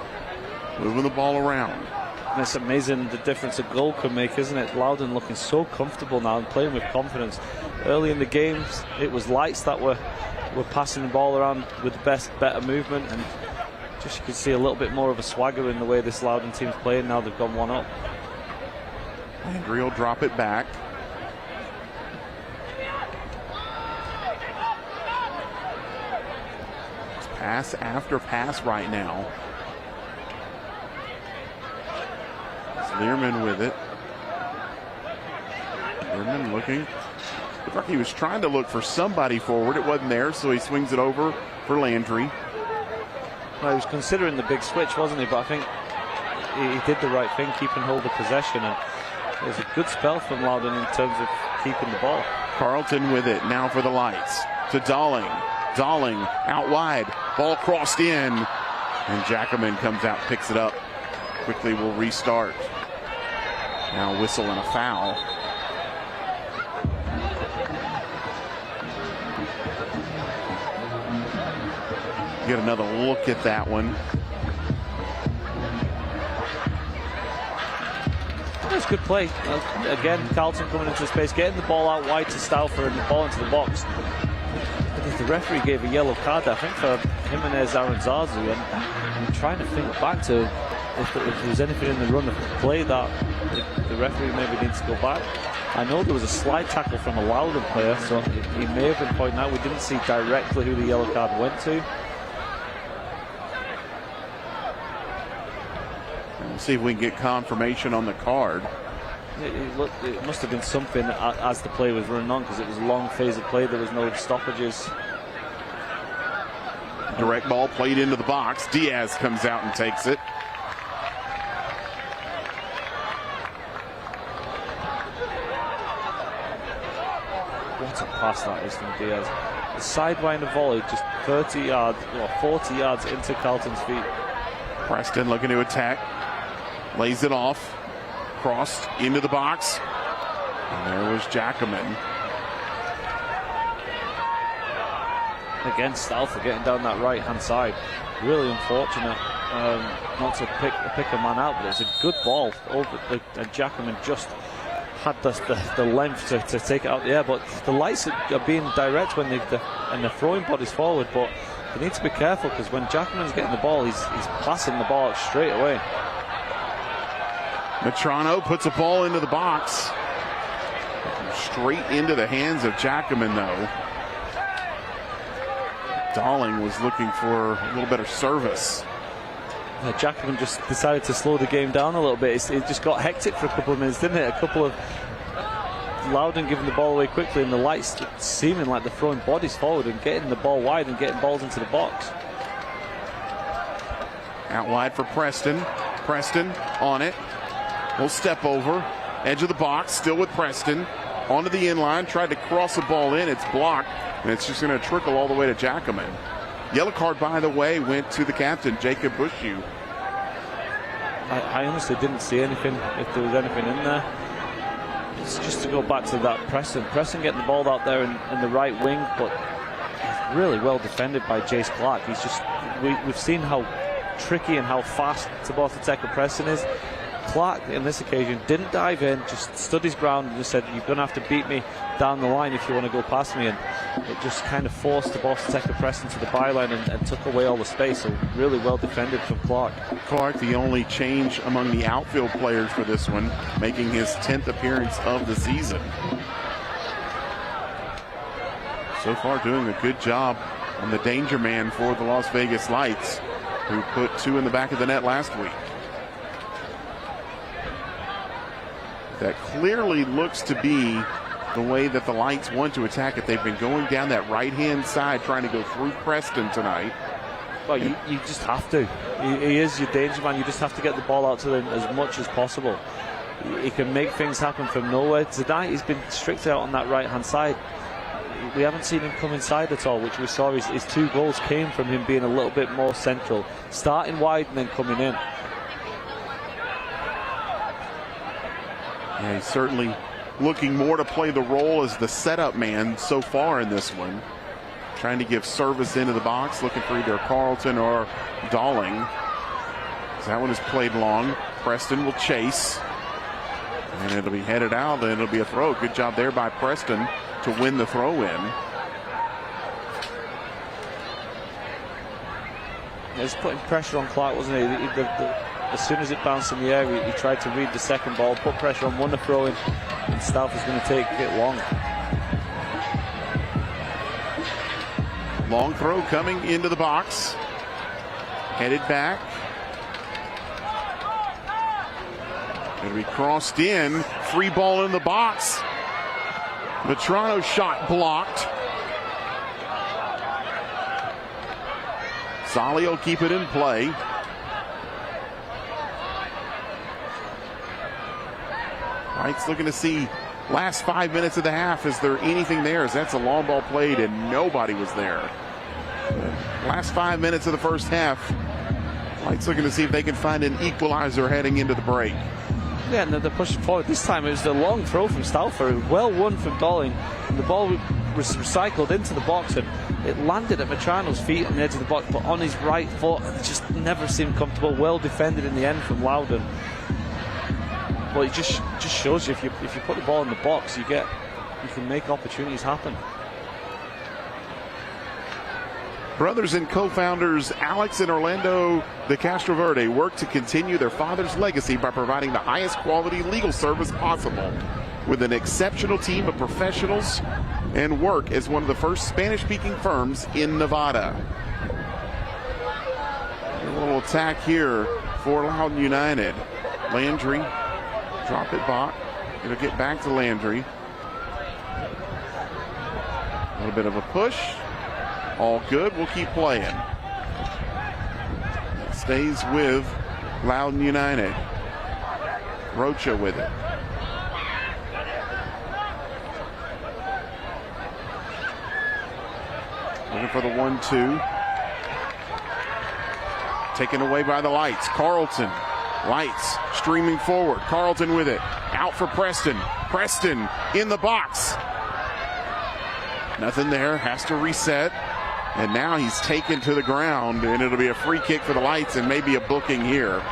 moving the ball around. And it's amazing the difference a goal can make, isn't it? Loudoun looking so comfortable now and playing with confidence. Early in the games, it was Lights that were passing the ball around with the better movement, and just you could see a little bit more of a swagger in the way this Loudoun team's playing now they've gone one up. Landry will drop it back. It's pass after pass right now. It's Learman with it. Learman looking. Looked like he was trying to look for somebody forward. It wasn't there, so he swings it over for Landry. Well, he was considering the big switch, wasn't he? But I think he did the right thing, keeping hold of possession. And it was a good spell from Loudoun in terms of keeping the ball. Carlton with it now for the Lights to Darling. Darling out wide. Ball crossed in. And Jackaman comes out, picks it up. Quickly will restart. Now whistle and a foul. Get another look at that one. It's good play. Again, Carlton coming into the space, getting the ball out wide to Stauffer and the ball into the box. The referee gave a yellow card, I think, for Jimenez Aranzazu, and I'm trying to think back to if there's anything in the run of play that the referee maybe needs to go back. I know there was a slide tackle from a Loudoun player, so he may have been pointing out. We didn't see directly who the yellow card went to. We'll see if we can get confirmation on the card. It must have been something as the play was running on, because it was a long phase of play. There was no stoppages. Direct ball played into the box. Diaz comes out and takes it. What a pass that is from Diaz. The sidewinder volley, just 30 yards, or 40 yards into Carlton's feet. Preston looking to attack. Lays it off. Crossed into the box. And there was Jackaman. Again, Stauffer getting down that right-hand side. Really unfortunate not to pick a man out, but it's a good ball. And Jackaman just had the length to take it out the air. But the Lights are being direct when they're throwing bodies forward. But they need to be careful, because when Jackaman's getting the ball, he's passing the ball out straight away. Matrano puts a ball into the box. Straight into the hands of Jackaman, though. Darling was looking for a little better service. Jackaman just decided to slow the game down a little bit. It just got hectic for a couple of minutes, didn't it? A couple of Loudoun giving the ball away quickly, and the Lights seeming like they're throwing bodies forward and getting the ball wide and getting balls into the box. Out wide for Preston. Preston on it. Will step over. Edge of the box, still with Preston. Onto the inline, tried to cross the ball in. It's blocked, and it's just going to trickle all the way to Jackaman. Yellow card, by the way, went to the captain, Jacob Bushu. I honestly didn't see anything, if there was anything in there. It's just to go back to that Preston getting the ball out there in the right wing, but really well defended by Jace Clark. He's just, we've seen how tricky and how fast Tabata Teka Preston is. Clark, in this occasion, didn't dive in, just stood his ground and just said, you're going to have to beat me down the line if you want to go past me. And it just kind of forced the Tabata Teka Preston to the byline and took away all the space. So really well defended from Clark. Clark, the only change among the outfield players for this one, making his 10th appearance of the season. So far doing a good job on the danger man for the Las Vegas Lights. who put 2 in the back of the net last week. That clearly looks to be the way that the Lights want to attack it. They've been going down that right-hand side, trying to go through Preston tonight. Well, you just have to. He is your danger man. You just have to get the ball out to him as much as possible. He can make things happen from nowhere. Tonight he's been strict out on that right-hand side. We haven't seen him come inside at all, which we saw his 2 goals came from him being a little bit more central, starting wide and then coming in. Yeah, he's certainly looking more to play the role as the setup man so far in this one. Trying to give service into the box, looking for either Carlton or Dalling. So that one is played long. Preston will chase. And it'll be headed out, and it'll be a throw. Good job there by Preston to win the throw in. He's putting pressure on Clark, wasn't he? As soon as it bounced in the air, he tried to read the second ball, put pressure on, won the throw in, and Stauf is going to take it long. Long throw coming into the box. Headed back. Going to be crossed in. Free ball in the box. Metrano's shot blocked. Solly will keep it in play. Lights looking to see last 5 minutes of the half. Is there anything there? As that's a long ball played and nobody was there. Last 5 minutes of the first half. Lights looking to see if they can find an equalizer heading into the break. Yeah, and they're pushing forward. This time it was the long throw from Stauffer, well won from Dalling. And the ball was recycled into the box and it landed at Metrano's feet on the edge of the box, but on his right foot, and it just never seemed comfortable. Well defended in the end from Loudoun. But it just shows you if you put the ball in the box, you can make opportunities happen. Brothers and co-founders Alex and Orlando de Castroverde work to continue their father's legacy by providing the highest quality legal service possible with an exceptional team of professionals and work as one of the first Spanish-speaking firms in Nevada. A little attack here for Loudoun United. Landry, drop it back. It'll get back to Landry. A little bit of a push. All good. We'll keep playing. It stays with Loudoun United. Rocha with it. Looking for the 1-2. Taken away by the Lights. Carlton. Lights streaming forward. Carlton with it. Out for Preston. Preston in the box. Nothing there. Has to reset. And now he's taken to the ground, and it'll be a free kick for the Lights and maybe a booking here.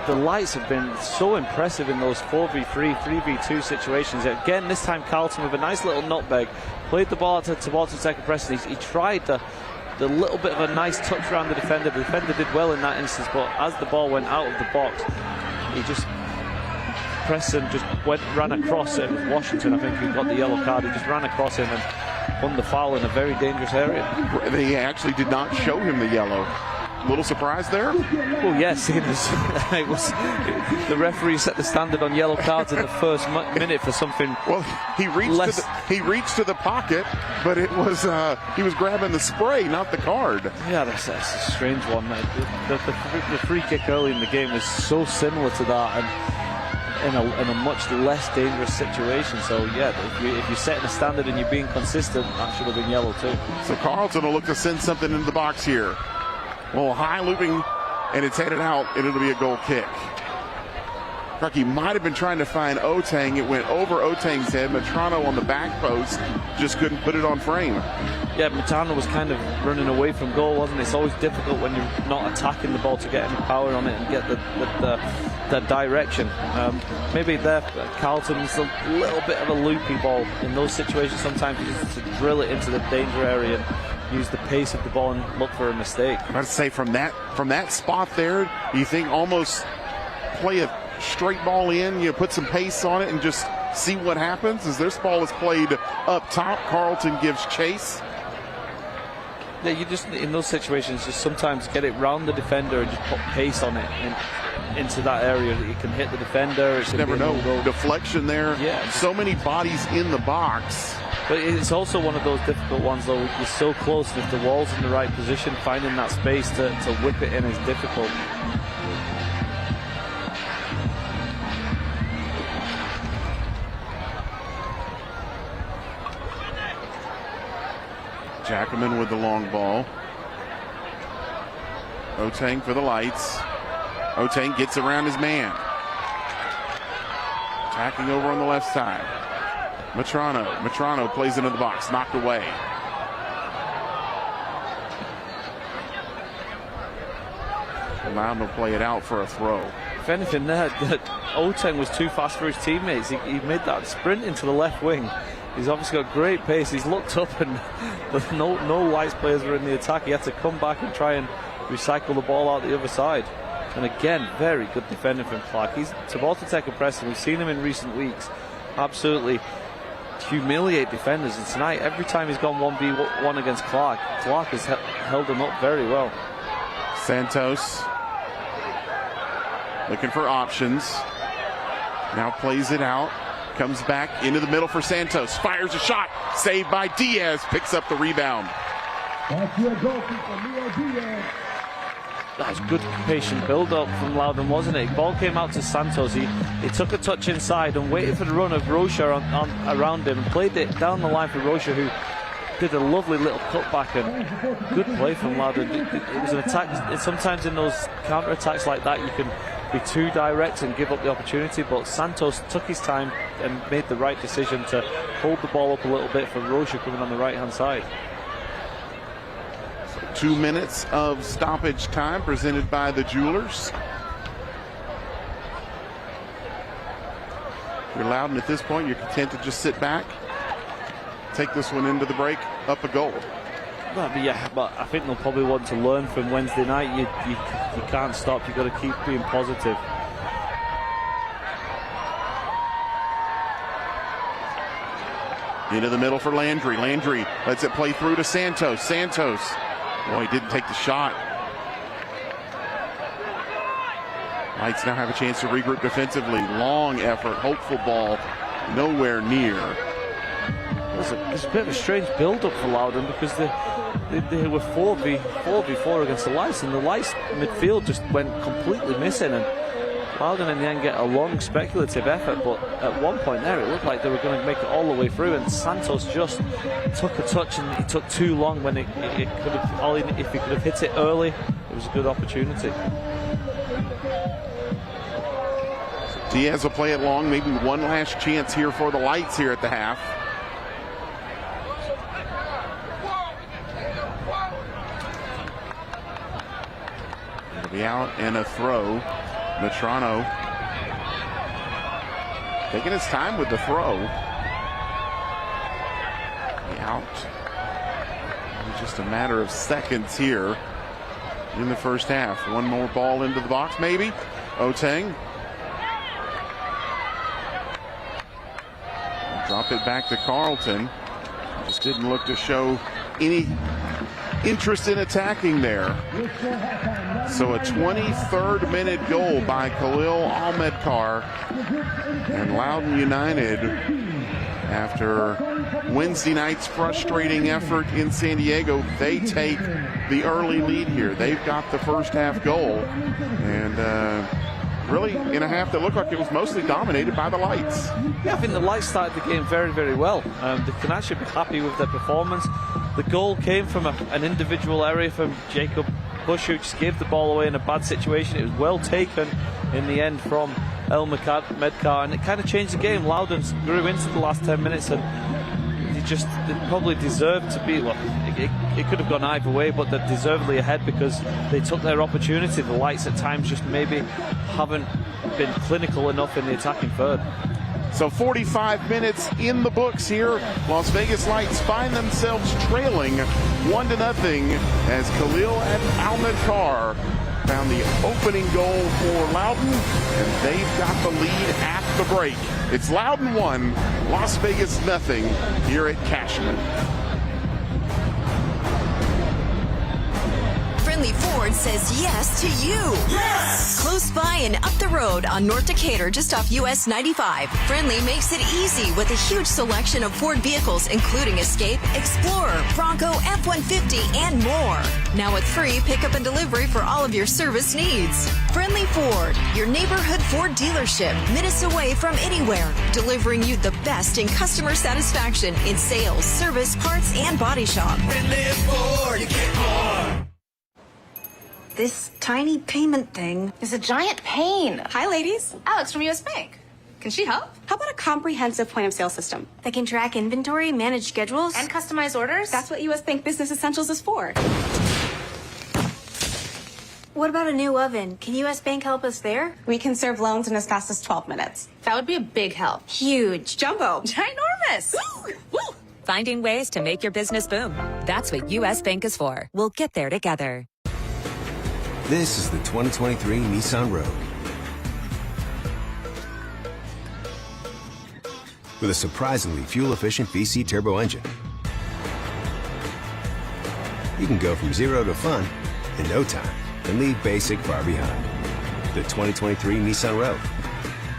The Lights have been so impressive in those 4v3, 3v2 situations. Again, this time Carlton with a nice little nutmeg. Played the ball towards the second press. He tried the little bit of a nice touch around the defender. The defender did well in that instance, but as the ball went out of the box, Preston just ran across it. With Washington, I think, who got the yellow card. He just ran across him and won the foul in a very dangerous area. They actually did not show him the yellow. A little surprise there? Well, yes, it was the referee set the standard on yellow cards in the first minute for something. Well, he reached to the pocket, but it was he was grabbing the spray, not the card. Yeah, that's a strange one. The free kick early in the game was so similar to that, and in a much less dangerous situation. So yeah, if you're setting a standard and you're being consistent, that should have been yellow too. So Carlton will look to send something into the box here. Well, high looping, and it's headed out, and it'll be a goal kick. He might have been trying to find Otang. It went over Otang's head. Metrano on the back post just couldn't put it on frame. Yeah, Metrano was kind of running away from goal, wasn't it? It's always difficult when you're not attacking the ball to get any power on it and get the direction. Maybe there, Carlton's a little bit of a loopy ball in those situations. Sometimes you just to drill it into the danger area and use the pace of the ball and look for a mistake. I'd say from that spot there, you think almost play a straight ball in, you put some pace on it and just see what happens. As this ball is played up top, Carlton gives chase. Yeah, you just, in those situations, just sometimes get it round the defender and just put pace on it and into that area that you can hit the defender. You never know. Deflection there. Yeah. So many bodies in the box. But it's also one of those difficult ones, though. You're so close, and if the wall's in the right position, finding that space to whip it in is difficult. Jackaman with the long ball. Oteng for the lights. Oteng gets around his man. Attacking over on the left side. Matrano plays into the box, knocked away. Loudoun will play it out for a throw. If anything, there, Oteng was too fast for his teammates. He made that sprint into the left wing. He's obviously got great pace. He's looked up and no lights players were in the attack. He had to come back and try and recycle the ball out the other side. And again, very good defending from Clark. He's Tabata Tech and Preston. We've seen him in recent weeks absolutely humiliate defenders. And tonight, every time he's gone 1v1 against Clark, Clark has held him up very well. Santos looking for options. Now plays it out. Comes back into the middle for Santos. Fires a shot. Saved by Diaz. Picks up the rebound. That's your goalkeeper, Leo Diaz. That was good patient build-up from Loudoun, wasn't it? Ball came out to Santos. He took a touch inside and waited for the run of Rocha around him and played it down the line for Rocha, who did a lovely little cutback, and good play from Loudoun. It was an attack. Sometimes in those counter-attacks like that, you can be too direct and give up the opportunity, but Santos took his time and made the right decision to hold the ball up a little bit for Rocha coming on the right-hand side. 2 minutes of stoppage time presented by the Jewelers. If you're Loudoun at this point, you're content to just sit back, take this one into the break, up a goal. Well, but I think they'll probably want to learn from Wednesday night. You can't stop. You've got to keep being positive. Into the middle for Landry. Landry lets it play through to Santos. Santos. Oh, he didn't take the shot. Lights now have a chance to regroup defensively. Long effort, hopeful ball, nowhere near. It's a bit of a strange build-up for Loudoun because they were 4v4 against the Lights, and the Lights midfield just went completely missing, and Loudoun in the end get a long speculative effort, but at one point there it looked like they were going to make it all the way through, and Santos just took a touch, and it took too long when it could have, if he could have hit it early, it was a good opportunity. Diaz will play it long, maybe one last chance here for the Lights here at the half. It'll be out and a throw. Matrano taking his time with the throw. Out. Just a matter of seconds here in the first half. One more ball into the box, maybe. Oteng. Drop it back to Carlton. Just didn't look to show any interest in attacking there. So a 23rd minute goal by Khalil Ahmedkar, and Loudoun United, after Wednesday night's frustrating effort in San Diego, they take the early lead here. They've got the first half goal, and really in a half that looked like it was mostly dominated by the Lights. Yeah, I think the Lights started the game very, very well. They can actually be happy with their performance. The goal came from an individual area from Jacob Bush, who just gave the ball away in a bad situation. It was well taken in the end from El Medcar, and it kind of changed the game. Loudoun grew into the last 10 minutes, and they probably deserved to be, well, it could have gone either way, but they're deservedly ahead because they took their opportunity. The Lights at times just maybe haven't been clinical enough in the attacking third. So 45 minutes in the books here. Las Vegas Lights find themselves trailing 1-0 as Khalil Ahmedkar found the opening goal for Loudoun, and they've got the lead at the break. It's Loudoun 1, Las Vegas 0 here at Cashman. Friendly Ford says yes to you. Yes! Close by and up the road on North Decatur, just off US 95. Friendly makes it easy with a huge selection of Ford vehicles, including Escape, Explorer, Bronco, F-150, and more. Now with free pickup and delivery for all of your service needs. Friendly Ford, your neighborhood Ford dealership, minutes away from anywhere, delivering you the best in customer satisfaction in sales, service, parts, and body shop. Friendly Ford, you get more. This tiny payment thing is a giant pain. Hi, ladies. Alex from US Bank. Can she help? How about a comprehensive point of sale system that can track inventory, manage schedules, and customize orders? That's what US Bank Business Essentials is for. What about a new oven? Can US Bank help us there? We can serve loans in as fast as 12 minutes. That would be a big help. Huge. Jumbo. Ginormous. Finding ways to make your business boom. That's what US Bank is for. We'll get there together. This is the 2023 Nissan Rogue. With a surprisingly fuel-efficient VC turbo engine. You can go from zero to fun in no time and leave basic far behind. The 2023 Nissan Rogue.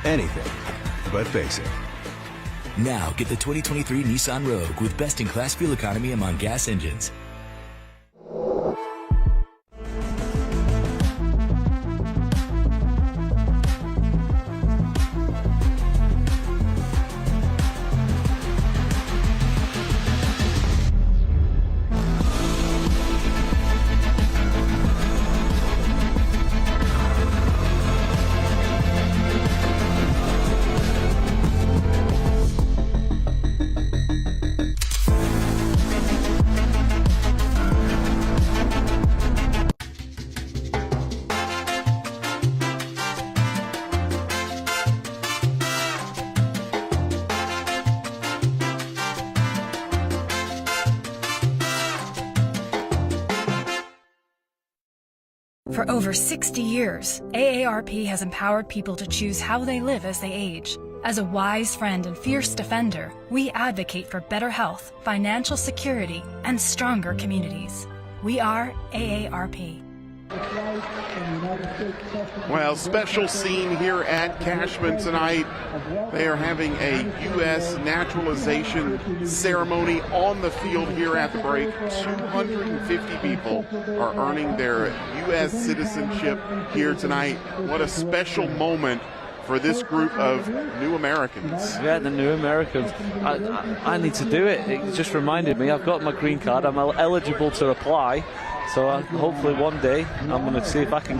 Anything but basic. Now get the 2023 Nissan Rogue with best-in-class fuel economy among gas engines. For over 60 years, AARP has empowered people to choose how they live as they age. As a wise friend and fierce defender, we advocate for better health, financial security, and stronger communities. We are AARP. Well, special scene here at Cashman tonight. They are having a U.S. naturalization ceremony on the field here at the break. 250 people are earning their U.S. citizenship here tonight. What a special moment for this group of new Americans. Yeah, the new Americans. I need to do it. It just reminded me, I've got my green card. I'm eligible to apply. So hopefully one day I'm going to see if I can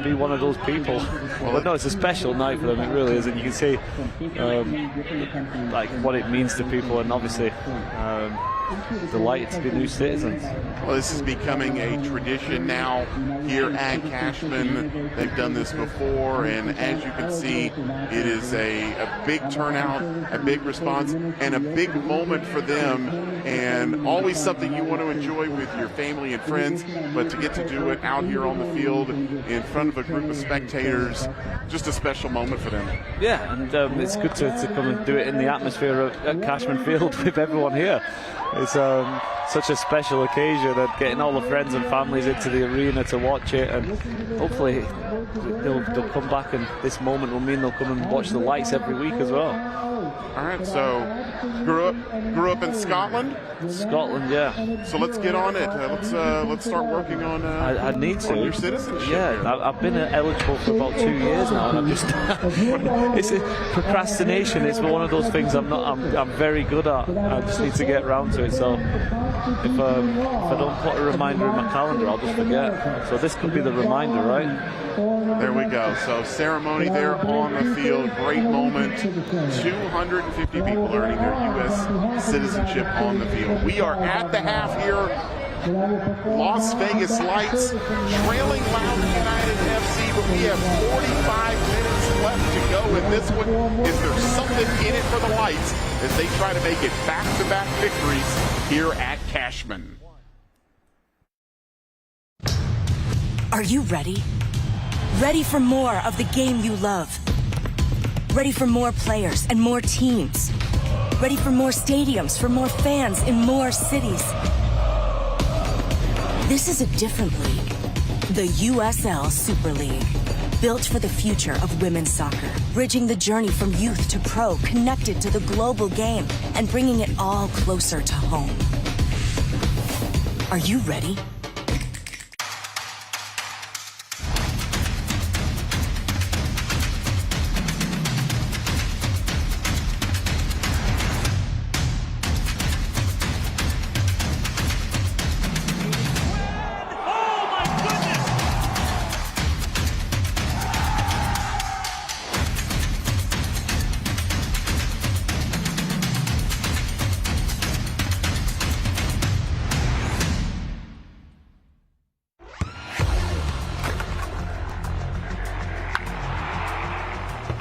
be one of those people. But no, it's a special night for them. It really is, and you can see like what it means to people, and obviously delighted to be new citizens. Well, this is becoming a tradition now here at Cashman. They've done this before, and as you can see, it is a big turnout, a big response, and a big moment for them, and always something you want to enjoy with your family and friends, but to get to do it out here on the field in front of a group of spectators, just a special moment for them. Yeah, and it's good to come and do it in the atmosphere at Cashman Field with everyone here. It's such a special occasion, and getting all the friends and families into the arena to watch it, and hopefully they'll come back, and this moment will mean they'll come and watch the lights every week as well. All right, so grew up in Scotland. Scotland, yeah. So let's get on it. Let's start working on. I need to. On your citizenship. Yeah, I've been eligible for about 2 years now, and I'm just it's procrastination. It's one of those things I'm very good at. I just need to get around to it. So if I don't put a reminder in my calendar, I'll just forget. So this could be the reminder, right? There we go. So ceremony there on the field. Great moment. 250 people earning their U.S. citizenship on the field. We are at the half here. Las Vegas Lights trailing Loudoun United FC, but we have 45 minutes left to go in this one. Is there something in it for the Lights as they try to make it back-to-back victories here at Cashman? Are you ready? Ready for more of the game you love? Ready for more players and more teams? Ready for more stadiums, for more fans in more cities? This is a different league, The USL Super League. Built for the future of women's soccer, bridging the journey from youth to pro, connected to the global game, and bringing it all closer to home. Are you ready?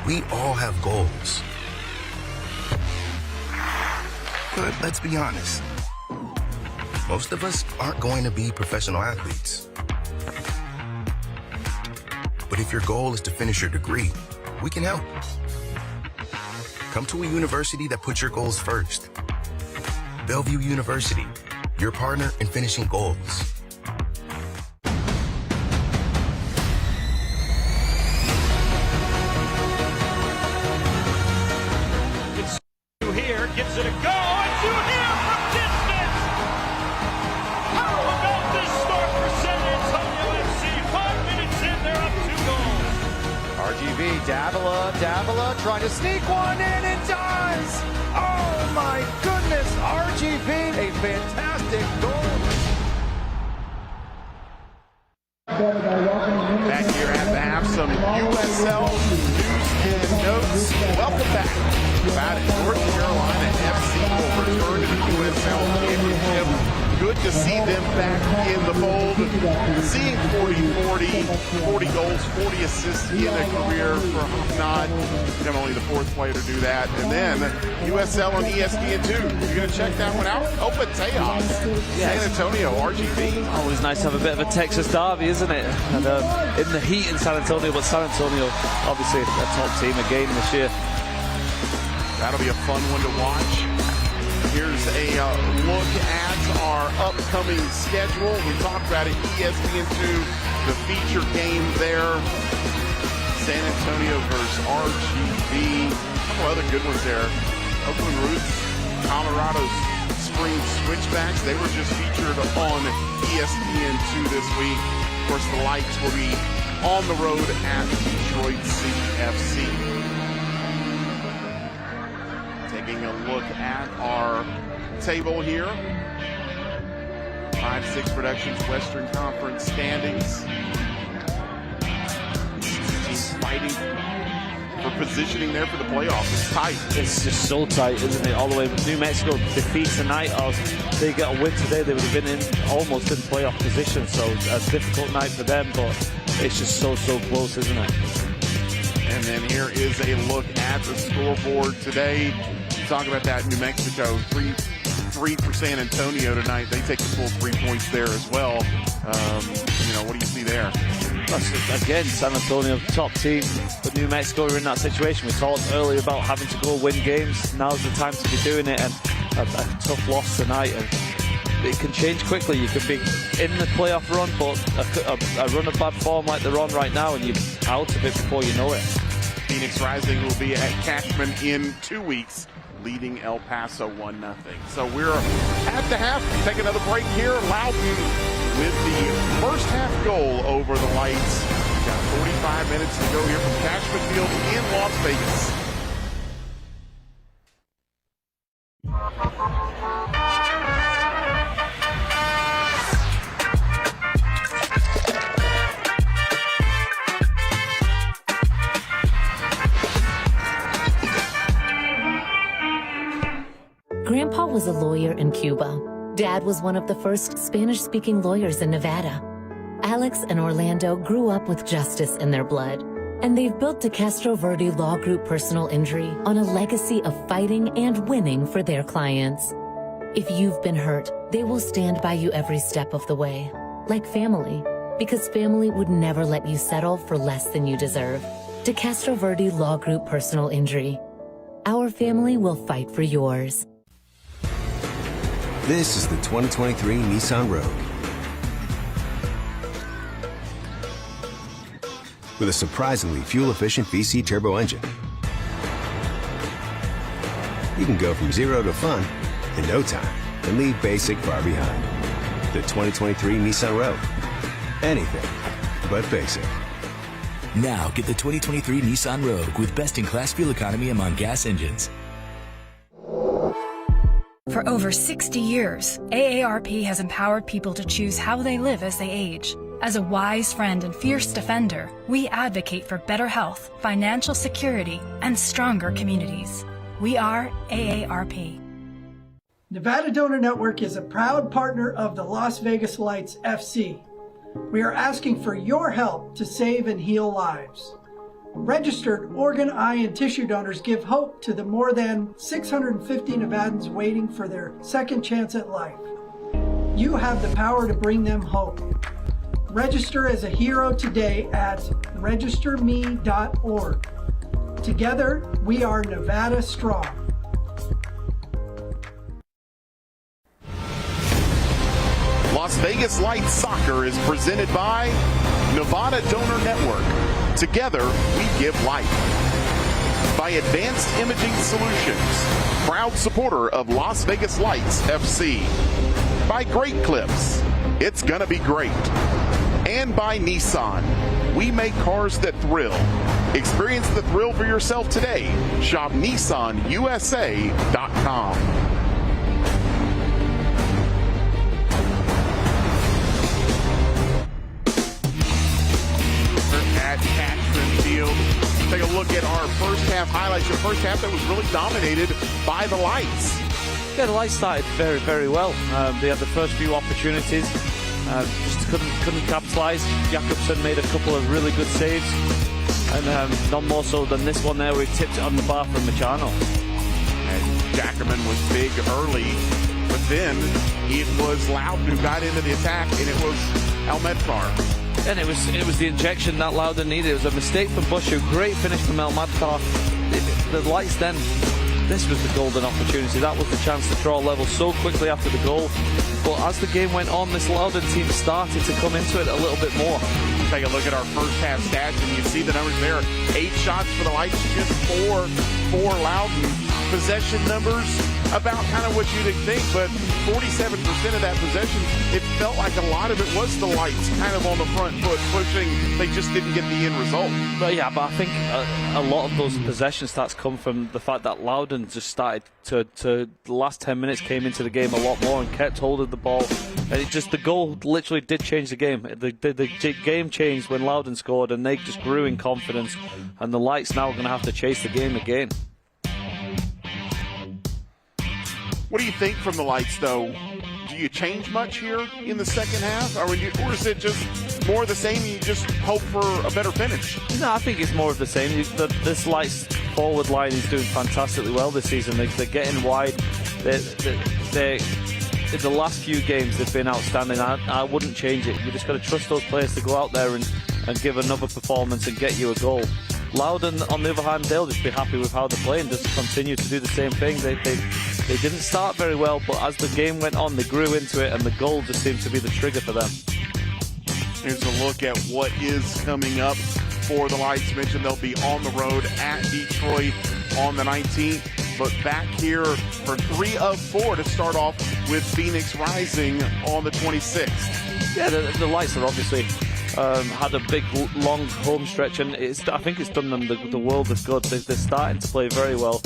We all have goals. But let's be honest. Most of us aren't going to be professional athletes. But if your goal is to finish your degree, we can help. Come to a university that puts your goals first. Bellevue University, your partner in finishing goals. Here gives it a go, and you hear from distance. How about this start for San Antonio FC? 5 minutes in, they're up 2 goals. RGV, Davila trying to sneak one in and does. Oh my goodness, RGV, a fantastic goal. Back here at the half, some USL news and notes. Welcome back. About it, North Carolina FC will return to the USL Championship. Good to see them back in the fold. Seeing 40 goals, 40 assists in a career for Hopnod. I'm only the 4th player to do that. And then USL on ESPN2. You're going to check that one out? Open Tejas, San Antonio, RGV. Always nice to have a bit of a Texas derby, isn't it? And in the heat in San Antonio, but San Antonio, obviously a top team again this year. That'll be a fun one to watch. Here's a look at our upcoming schedule. We talked about it, ESPN2, the feature game there. San Antonio versus RGV. A couple other good ones there. Oakland Roots, Colorado's Spring Switchbacks. They were just featured on ESPN2 this week. Of course, the Lights will be on the road at Detroit CFC. Taking a look at our table here. 5-6 Productions Western Conference standings. Teams fighting for positioning there for the playoffs. It's tight. It's just so tight, isn't it? All the way. New Mexico defeats tonight. If they get a win today, they would have been almost in playoff position. So a difficult night for them, but it's just so close, isn't it? And then here is a look at the scoreboard today. Talk about that. New Mexico, 3 for San Antonio tonight. They take the full 3 points there as well. What do you see there? Again, San Antonio, top team, but New Mexico are in that situation. We talked earlier about having to go win games. Now's the time to be doing it, and a tough loss tonight. And it can change quickly. You could be in the playoff run, but a run of bad form like they're on right now, and you're out of it before you know it. Phoenix Rising will be at Cashman in 2 weeks, leading El Paso 1-0. So we're at the half. Take another break here. Loudoun with the first half goal over the Lights. We've got 45 minutes to go here from Cashman Field in Las Vegas. Grandpa was a lawyer in Cuba. Dad was one of the first Spanish-speaking lawyers in Nevada. Alex and Orlando grew up with justice in their blood, and they've built De Castro Verde Law Group Personal Injury on a legacy of fighting and winning for their clients. If you've been hurt, they will stand by you every step of the way, like family, because family would never let you settle for less than you deserve. De Castro Verde Law Group Personal Injury. Our family will fight for yours. This is the 2023 Nissan Rogue. with a surprisingly fuel-efficient VC turbo engine. You can go from 0 to fun in no time and leave basic far behind. The 2023 Nissan Rogue. Anything but basic. Now get the 2023 Nissan Rogue with best-in-class fuel economy among gas engines. For over 60 years, AARP has empowered people to choose how they live as they age. As a wise friend and fierce defender, we advocate for better health, financial security, and stronger communities. We are AARP. Nevada Donor Network is a proud partner of the Las Vegas Lights FC. We are asking for your help to save and heal lives. Registered organ, eye, and tissue donors give hope to the more than 650 Nevadans waiting for their second chance at life. You have the power to bring them hope. Register as a hero today at registerme.org. Together, we are Nevada Strong. Las Vegas Lights Soccer is presented by Nevada Donor Network. Together, we give life. By Advanced Imaging Solutions, proud supporter of Las Vegas Lights FC. By Great Clips, it's gonna be great. And by Nissan, we make cars that thrill. Experience the thrill for yourself today. Shop NissanUSA.com. At Cashman Field, take a look at our first half highlights. The first half that was really dominated by the Lights. Yeah, the Lights started very, very well. They had the first few opportunities, just couldn't capitalise. Jakobsen made a couple of really good saves, and not more so than this one there. We tipped it on the bar from Machano. And Jackerman was big early, but then it was Loudoun who got into the attack, and it was Almedkar. And it was the injection that Loudoun needed. It was a mistake from Bushu. Great finish from Almedkar. The Lights then, this was the golden opportunity. That was the chance to draw level so quickly after the goal. But as the game went on, this Loudoun team started to come into it a little bit more. Take a look at our first half stats, and you see the numbers there. 8 shots for the Lights, just 4 for Loudoun. Possession numbers, about kind of what you'd think, but 47% of that possession, it felt like a lot of it was the Lights kind of on the front foot pushing. They just didn't get the end result. But yeah, but I think a lot of those possession stats come from the fact that Loudoun just started to the last 10 minutes came into the game a lot more and kept hold of the ball. And it just, the goal literally did change the game. The game changed when Loudoun scored, and they just grew in confidence. And the Lights now are going to have to chase the game again. What do you think from the Lights, though? Do you change much here in the second half? Or is it just more of the same and you just hope for a better finish? No, I think it's more of the same. This Lights forward line is doing fantastically well this season. They're getting wide. In the last few games, they've been outstanding. I wouldn't change it. You just got to trust those players to go out there and give another performance and get you a goal. Loudoun, on the other hand, they'll just be happy with how they're playing, just continue to do the same thing. They didn't start very well, but as the game went on, they grew into it, and the goal just seemed to be the trigger for them. Here's a look at what is coming up for the Lights. Mentioned they'll be on the road at Detroit on the 19th, but back here for 3 of 4 to start off with Phoenix Rising on the 26th. Yeah, the Lights are obviously had a big, long home stretch, and I think it's done them the world of good. They're starting to play very well.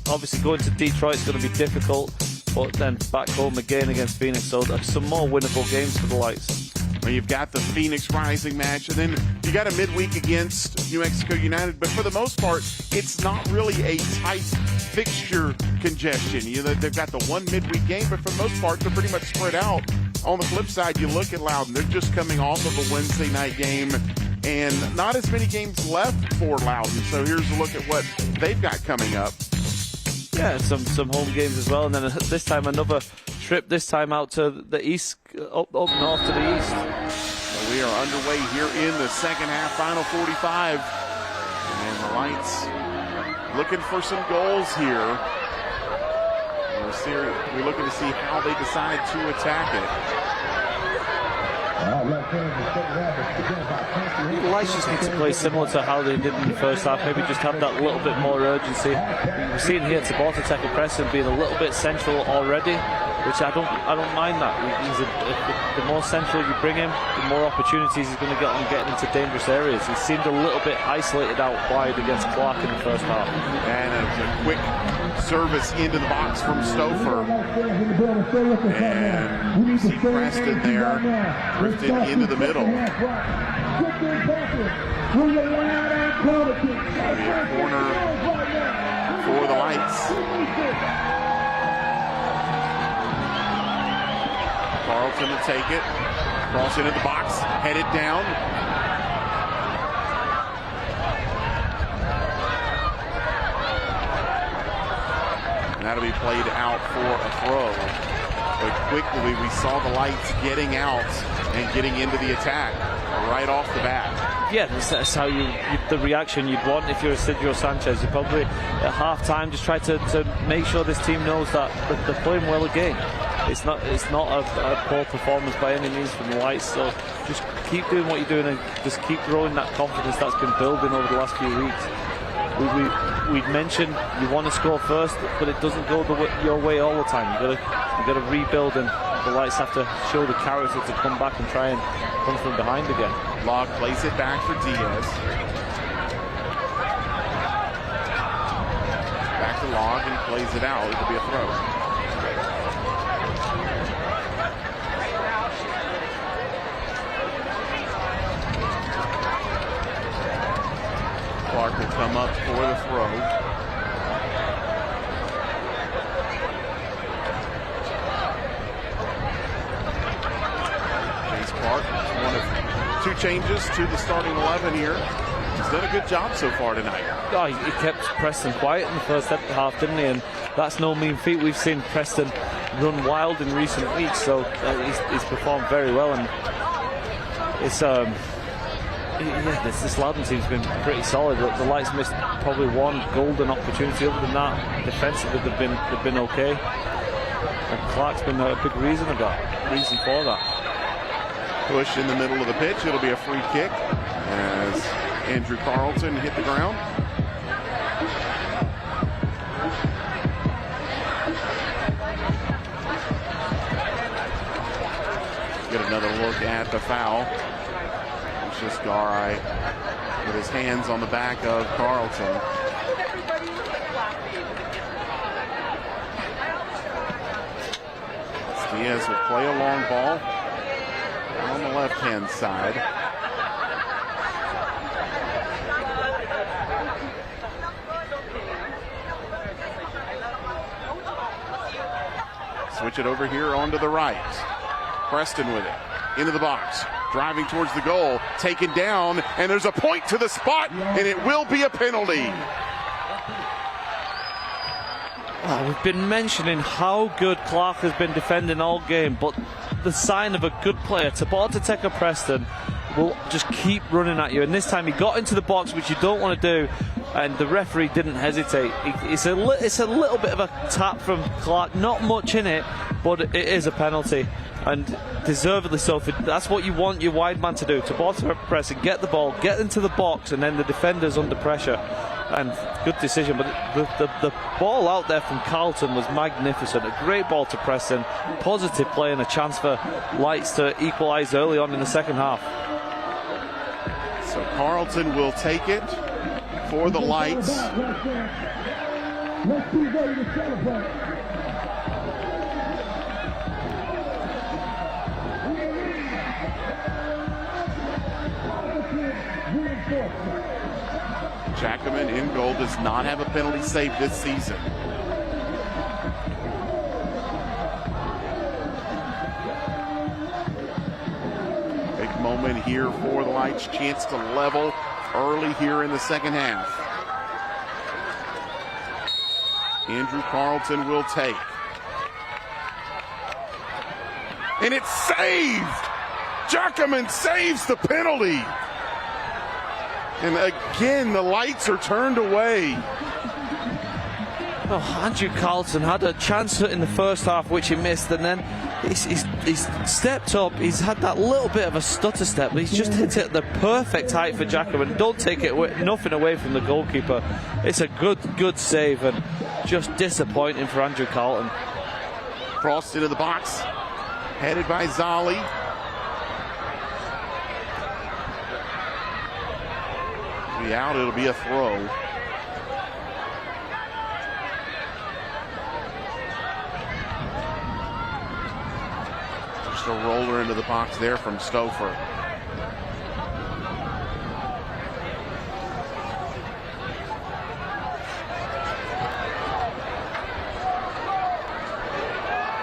Obviously, going to Detroit is going to be difficult, but then back home again against Phoenix, so some more winnable games for the Lights. Well, you've got the Phoenix Rising match, and then you got a midweek against New Mexico United, but for the most part, it's not really a tight fixture congestion. They've got the one midweek game, but for the most part, they're pretty much spread out. On the flip side, you look at Loudoun, they're just coming off of a Wednesday night game, and not as many games left for Loudoun. So here's a look at what they've got coming up. Yeah, some home games as well, and then this time another trip, this time out to the east, up north to the east. So we are underway here in the second half, final 45. And the Lights looking for some goals here. We're looking to see how they decide to attack it. The Lights just need to play similar to how they did in the first half, maybe just have that little bit more urgency. We're seeing here Tabata Teka Preston being a little bit central already, which I don't mind that. The more central you bring him, the more opportunities he's going to get on getting into dangerous areas. He seemed a little bit isolated out wide against Clark in the first half. And a quick service into the box from Stouffer. And you see Preston there, drifted into the middle. Corner for the Lights. Carlton to take it. Cross into the box, headed down. And that'll be played out for a throw. But quickly we saw the Lights getting out and getting into the attack right off the bat. Yeah, that's how the reaction you'd want if you're Isidro Sanchez. You probably at half-time just try to make sure this team knows that they're playing well again. It's not a poor performance by any means from the Lights, so just keep doing what you're doing and just keep growing that confidence that's been building over the last few weeks. We'd mentioned you want to score first, but it doesn't go your way all the time. You got to rebuild, and the Lights have to show the character to come back and try and come from behind again. Log plays it back for Diaz. Back to Log and plays it out. It'll be a throw. Clark will come up for the throw. Chase Clark, one of two changes to the starting 11 here. He's done a good job so far tonight. Oh, he kept Preston quiet in the first half, didn't he? And that's no mean feat. We've seen Preston run wild in recent weeks, so he's performed very well. And it's this Loudoun team's been pretty solid. The Lights missed probably one golden opportunity. Other than that, defensively they've been okay. And Clark's been a big reason for that. Push in the middle of the pitch. It'll be a free kick as Andrew Carlton hit the ground. Get another look at the foul. Garay with his hands on the back of Carlton. Diaz will play a long ball on the left-hand side. Switch it over here onto the right. Preston with it. Into the box. Driving towards the goal, taken down, and there's a point to the spot, and it will be a penalty. We've been mentioning how good Clark has been defending all game, but the sign of a good player, Tabata Teka Preston, will just keep running at you. And this time he got into the box, which you don't want to do, and the referee didn't hesitate. It's a little bit of a tap from Clark, not much in it, but it is a penalty. And deservedly so. That's what you want your wide man to do, to bottom press and get the ball, get into the box, and then the defender's under pressure. And good decision, but the ball out there from Carlton was magnificent. A great ball to Preston, positive play and a chance for Lights to equalise early on in the second half. So Carlton will take it for the Lights. Let's be ready to celebrate. Jackman in goal does not have a penalty save this season. Big moment here for the Lights. Chance to level early here in the second half. Andrew Carlton will take. And it's saved! Jackman saves the penalty. And again, the Lights are turned away. Oh, Andrew Carlton had a chance in the first half, which he missed, and then he's stepped up. He's had that little bit of a stutter step, but he's just hit it at the perfect height for Jackman. Don't take it nothing away from the goalkeeper. It's a good save, and just disappointing for Andrew Carlton. Crossed into the box, headed by Zali. Be out, it'll be a throw. Just a roller into the box there from Stouffer.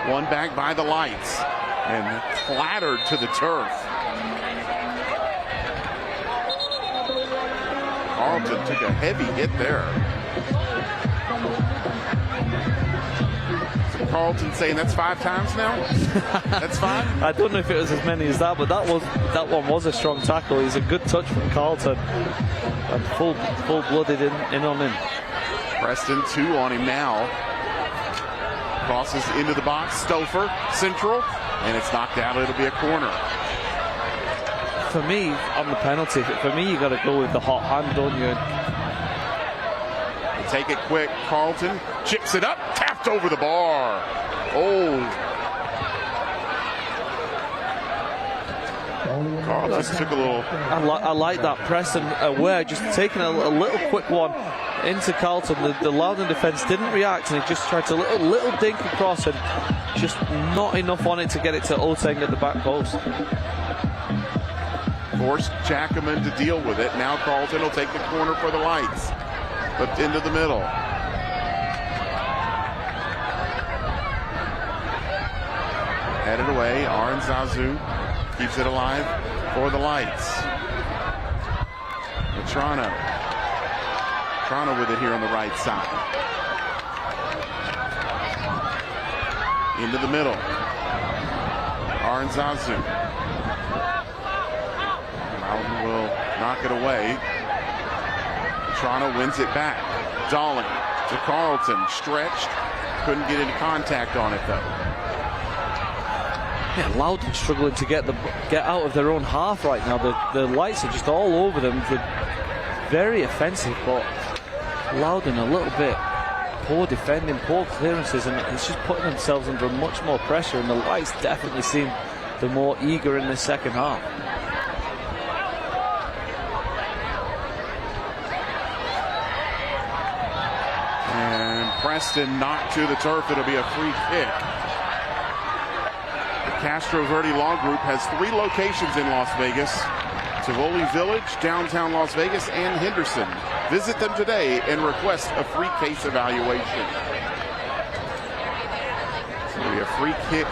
One back by the lights and clattered to the turf. Carlton took a heavy hit there. So Carlton saying that's 5 times now? That's 5? I don't know if it was as many as that, but that one was a strong tackle. He's a good touch from Carlton. And full-blooded in on him. Preston 2 on him now. Crosses into the box, Stouffer, central, and it's knocked out. It'll be a corner. For me, on the penalty, for me, you got to go with the hot hand, don't you? They take it quick. Carlton chips it up, tapped over the bar. Oh. Carlton took a little. I like that. Preston aware, just taking a little quick one into Carlton. The Loudoun defence didn't react, and he just tried to little dink across, and just not enough on it to get it to Oteng at the back post. Forced Jackman to deal with it. Now Carlton will take the corner for the lights. Flipped into the middle. Headed away. Arn Zazu keeps it alive for the lights. Matrano. Matrano with it here on the right side. Into the middle. Arn Zazu. Loudoun will knock it away. Toronto wins it back. Dolling to Carlton, stretched. Couldn't get any contact on it though. Yeah, Loudoun struggling to get out of their own half right now. The lights are just all over them. They're very offensive, but Loudoun a little bit poor defending, poor clearances, and it's just putting themselves under much more pressure. And the lights definitely seem the more eager in the second half. Preston knocked to the turf. It'll be a free kick. The Castro Verde Law Group has 3 locations in Las Vegas: Tivoli Village, downtown Las Vegas, and Henderson. Visit them today and request a free case evaluation. So it'll be a free kick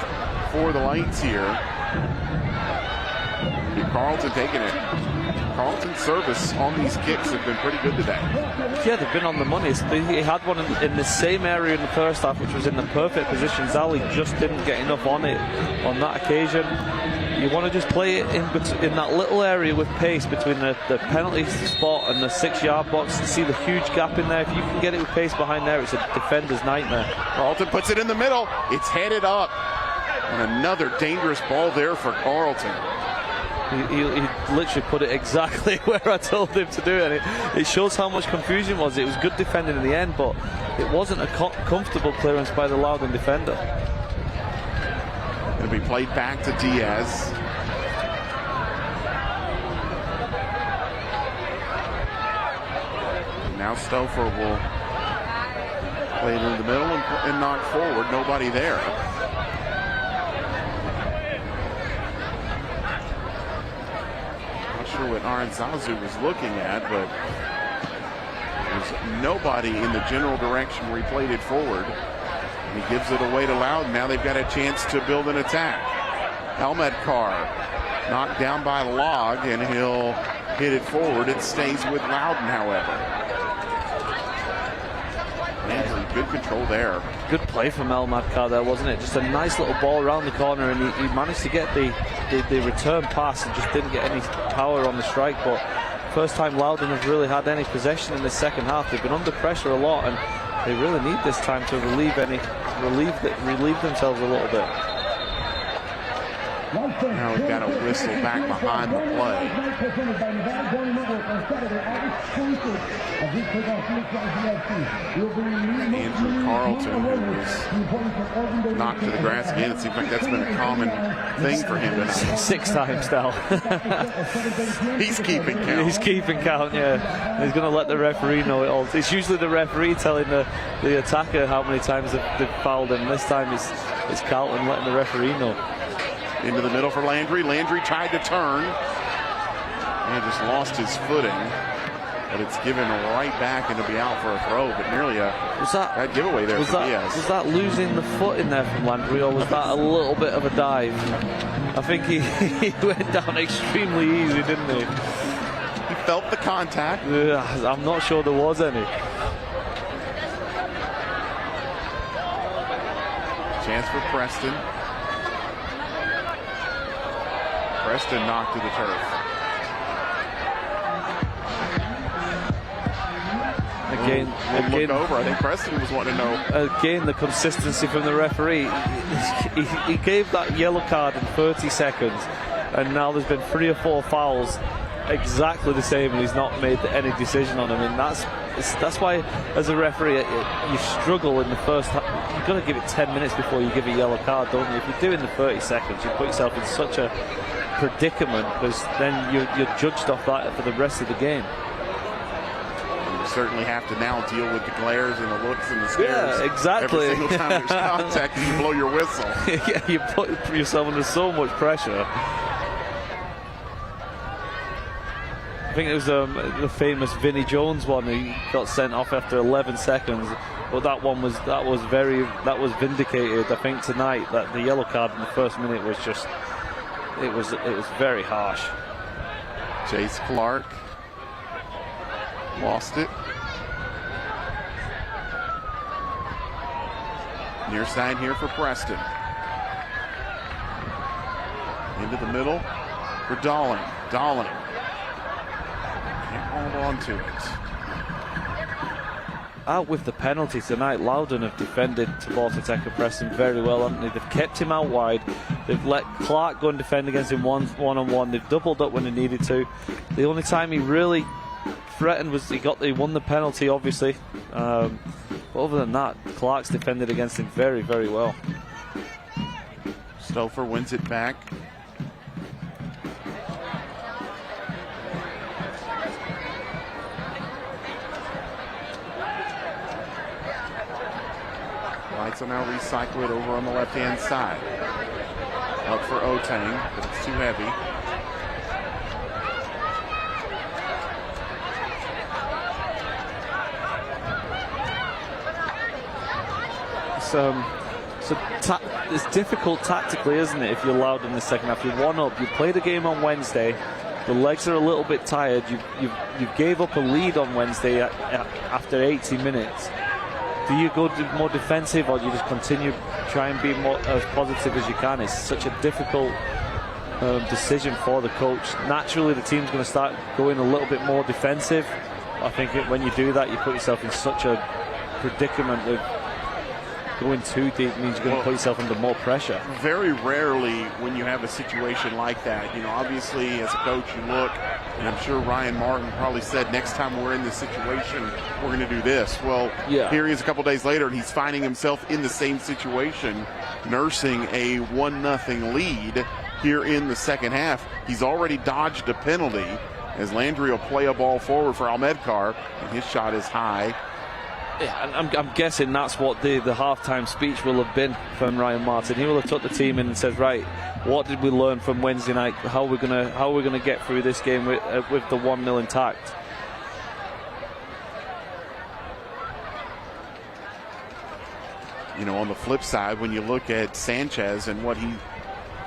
for the lights here. Carlton taking it. Carlton's service on these kicks have been pretty good today. Yeah, they've been on the money. He had one in the same area in the first half, which was in the perfect position. Zali just didn't get enough on it on that occasion. You want to just play it in that little area with pace between the penalty spot and the 6-yard box to see the huge gap in there. If you can get it with pace behind there, it's a defender's nightmare. Carlton puts it in the middle. It's headed up. And another dangerous ball there for Carlton. He literally put it exactly where I told him to do it. And it shows how much confusion was. It was good defending in the end, but it wasn't a comfortable clearance by the Loudoun defender. It'll be played back to Diaz. Now Stouffer will play it in the middle and knock forward. Nobody there. Sure what Arn Zazu was looking at, but there's nobody in the general direction where he played it forward. And he gives it away to Loudoun. Now they've got a chance to build an attack. Helmet Carr knocked down by Log, and he'll hit it forward. It stays with Loudoun, however. Man, good control there. Good play from Elmad Carr there, wasn't it? Just a nice little ball around the corner, and he managed to get the return pass and just didn't get any power on the strike. But first time Loudoun have really had any possession in the second half. They've been under pressure a lot, and They really need this time to relieve themselves a little bit. Now we've got a whistle back behind the play. Andrew Carlton, who was knocked to the grass again. It seems like that's been a common thing for him tonight. 6 times now. He's keeping count. He's keeping count, yeah. He's going to let the referee know it all. It's usually the referee telling the attacker how many times they've fouled him. This time it's Carlton letting the referee know. Into the middle for Landry. Landry tried to turn and just lost his footing, but it's given right back and to be out for a throw, but nearly a bad giveaway there for Diaz. Was that losing the foot in there from Landry, or was that a little bit of a dive? I think he went down extremely easy, didn't he? He felt the contact. I'm not sure there was any. Chance for Preston. Preston knocked to the turf. Again, look over. I think Preston was wanting to know. Again, the consistency from the referee. He gave that yellow card in 30 seconds, and now there's been 3 or 4 fouls exactly the same, and he's not made any decision on them. And that's why, as a referee, you struggle in the first half. You've got to give it 10 minutes before you give a yellow card, don't you? If you do in the 30 seconds, you put yourself in such a predicament, because then you're judged off that for the rest of the game. You certainly have to now deal with the glares and the looks and the stares. Yeah, exactly. Every single time there's contact, you blow your whistle. Yeah, you put yourself under so much pressure. I think it was the famous Vinnie Jones one. He got sent off after 11 seconds, but that was vindicated. I think tonight that the yellow card in the first minute was just. It was very harsh. Chase Clark lost it. Near side here for Preston. Into the middle for Dolling. Dolling can't hold on to it. Out with the penalty tonight, Loudoun have defended Tabor Tech Preston very well, haven't they? They've kept him out wide. They've let Clark go and defend against him one-on-one. They've doubled up when they needed to. The only time he really threatened was he won the penalty, obviously. But other than that, Clark's defended against him very, very well. Stouffer wins it back. Lights will now recycle it over on the left-hand side. Up for Otang, but it's too heavy. It's difficult tactically, isn't it, if you're loud in the second half? You're 1-up. You played a game on Wednesday. The legs are a little bit tired. You gave up a lead on Wednesday after 80 minutes. Do you go more defensive, or do you just continue try and be more as positive as you can? It's such a difficult decision for the coach. Naturally, the team's going to start going a little bit more defensive. I think when you do that, you put yourself in such a predicament of going too deep means you're going to put yourself under more pressure. Very rarely when you have a situation like that, obviously as a coach you look, and I'm sure Ryan Martin probably said next time we're in this situation, we're going to do this. Well, yeah. Here he is a couple days later, and he's finding himself in the same situation, nursing a 1-0 lead here in the second half. He's already dodged a penalty as Landry will play a ball forward for Ahmedkar, and his shot is high. Yeah, I'm guessing that's what the halftime speech will have been from Ryan Martin. He will have took the team in and said, right, what did we learn from Wednesday night? How are we gonna get through this game with the 1-0 intact? On the flip side, when you look at Sanchez and what he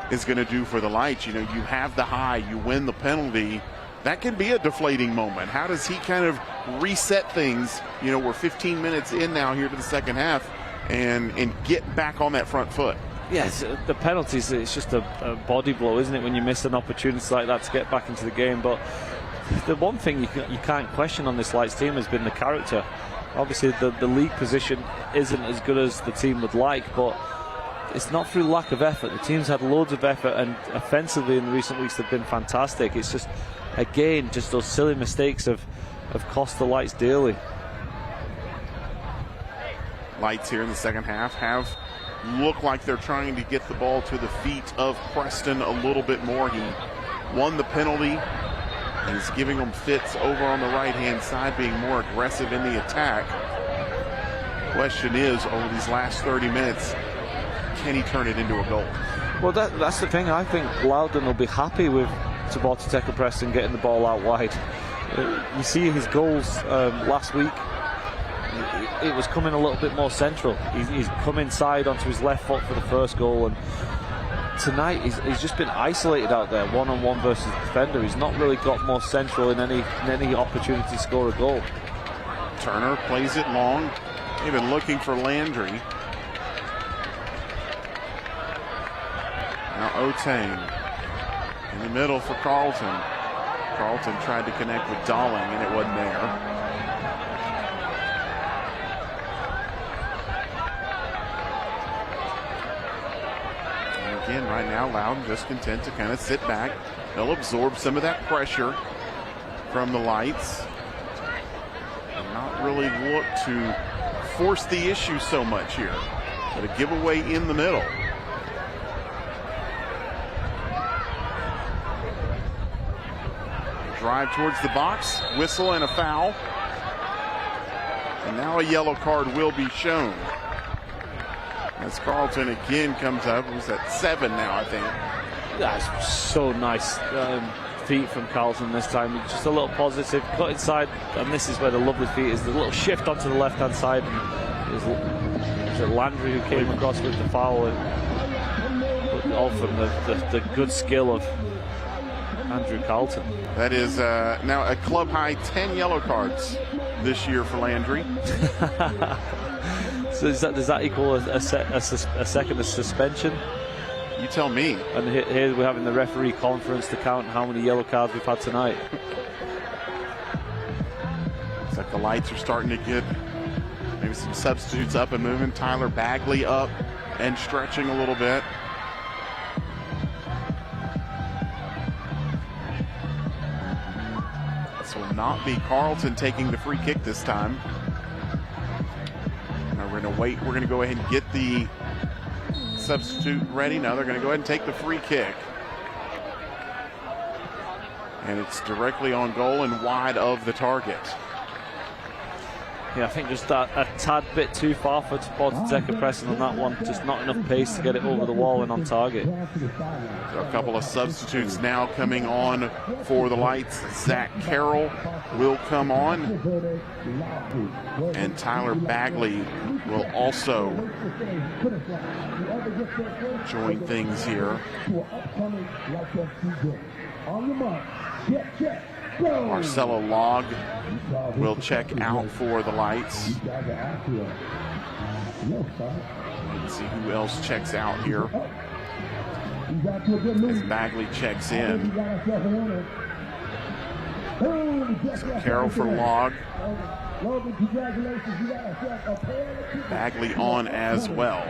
is going to do for the Lights, you have the high, you win the penalty. That can be a deflating moment. How does he kind of reset things? We're 15 minutes in now here to the second half and get back on that front foot. Yes, the penalties, it's just a body blow, isn't it, when you miss an opportunity like that to get back into the game. But the one thing you can't question on this Lights team has been the character. Obviously, the league position isn't as good as the team would like, but it's not through lack of effort. The team's had loads of effort, and offensively in the recent weeks they've been fantastic. It's just, again, just those silly mistakes have cost the Lights dearly. Lights here in the second half have looked like they're trying to get the ball to the feet of Preston a little bit more. He won the penalty. He's giving them fits over on the right-hand side, being more aggressive in the attack. Question is, over these last 30 minutes, can he turn it into a goal? Well, that's the thing. I think Loudoun will be happy with Taborta Teka Preston getting the ball out wide. You see his goals last week. It was coming a little bit more central. He's come inside onto his left foot for the first goal, and tonight he's just been isolated out there, one-on-one versus the defender. He's not really got more central in any opportunity to score a goal. Turner plays it long. They've been looking for Landry. Now Otang in the middle for Carlton. Carlton tried to connect with Dolling, and it wasn't there. Again, right now, Loudoun just content to kind of sit back. They'll absorb some of that pressure from the Lights and not really look to force the issue so much here, but a giveaway in the middle. Drive towards the box, whistle and a foul. And now a yellow card will be shown. As Carlton again comes up, who's at 7 now, I think. That's so nice feet from Carlton this time. Just a little positive cut inside, and this is where the lovely feet is. The little shift onto the left-hand side. It was Landry who came across with the foul, and all from the good skill of Andrew Carlton. That is now a club-high 10 yellow cards this year for Landry. So does that equal a second suspension? You tell me. And here we're having the referee conference to count how many yellow cards we've had tonight. It's like the Lights are starting to get maybe some substitutes up and moving. Tyler Bagley up and stretching a little bit. This will not be Carlton taking the free kick this time. We're going to wait. We're going to go ahead and get the substitute ready. Now they're going to go ahead and take the free kick. And it's directly on goal and wide of the target. Yeah, I think just a tad bit too far for Taborta Teka Preston on that one. Just not enough pace to get it over the wall and on target. So a couple of substitutes now coming on for the Lights. Zach Carroll will come on. And Tyler Bagley will also join things here. Marcelo Log will check out for the Lights. Let's see who else checks out here as Bagley checks in. So Carroll for Log. Bagley on as well.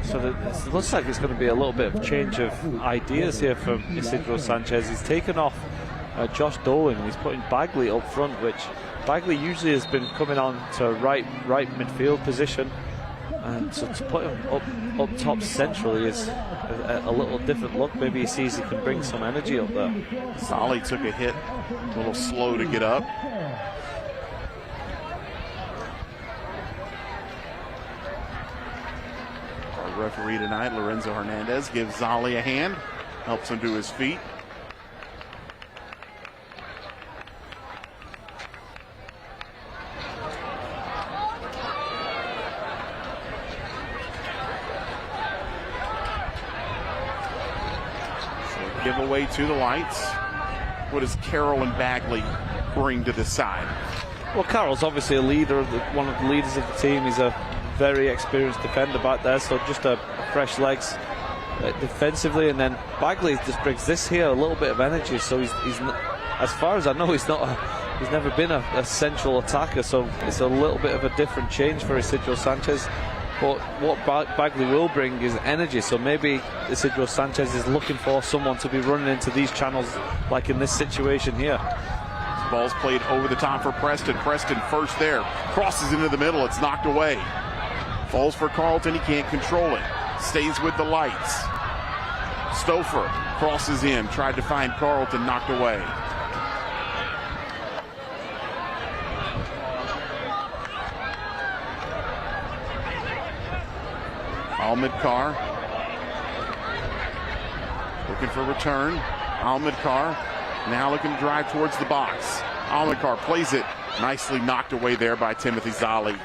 So it looks like it's going to be a little bit of change of ideas here from Isidro Sanchez. He's taken off Josh Dolan and he's putting Bagley up front, which Bagley usually has been coming on to right midfield position, and so to put him up top centrally is a little different look. Maybe he sees he can bring some energy up there. Solly took a hit, a little slow to get up. Referee tonight, Lorenzo Hernandez, gives Zolly a hand, helps him to his feet. So giveaway to the Lights. What does Carroll and Bagley bring to the side? Well, Carroll's obviously a leader, one of the leaders of the team. He's a very experienced defender back there, so just a fresh legs defensively, and then Bagley just brings this here a little bit of energy. So he's not, as far as I know, he's not He's never been a central attacker, so it's a little bit of a different change for Isidro Sanchez. But what Bagley will bring is energy, so maybe Isidro Sanchez is looking for someone to be running into these channels, like in this situation here. Ball's played over the top for Preston. Preston first there, crosses into the middle, it's knocked away. Falls for Carlton, he can't control it. Stays with the lights. Stouffer crosses in, tried to find Carlton, knocked away. Almedkar looking for return. Almedkar now looking to drive towards the box. Almedkar plays it, nicely knocked away there by Timothy Zali.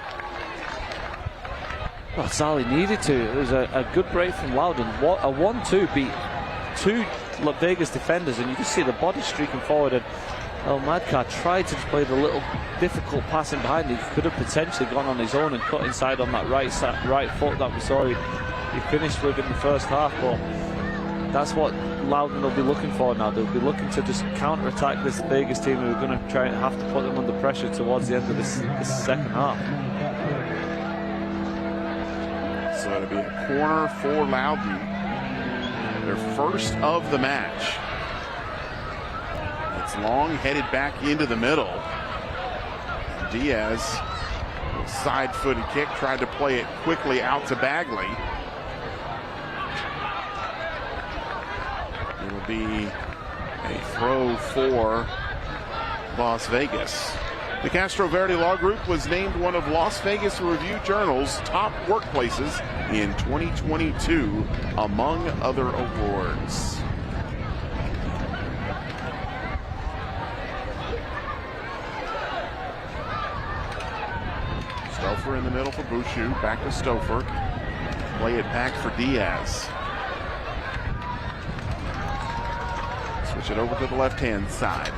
Well, Zali needed to. It was a good break from Loudoun. A 1-2 beat two Vegas defenders, and you can see the body streaking forward. And El Madkar tried to play the little difficult passing behind. He could have potentially gone on his own and cut inside on that right foot that we saw he finished with in the first half. But that's what Loudoun will be looking for now. They'll be looking to just counter-attack this Vegas team, who are going to try and have to put them under pressure towards the end of this second half. So it'll be a corner for Loudoun. Their first of the match. It's long, headed back into the middle. Diaz, side-footed kick, tried to play it quickly out to Bagley. It'll be a throw for Las Vegas. The Castro Verde Law Group was named one of Las Vegas Review Journal's top workplaces in 2022, among other awards. Stouffer in the middle for Bouchou, back to Stouffer. Play it back for Diaz. Switch it over to the left-hand side.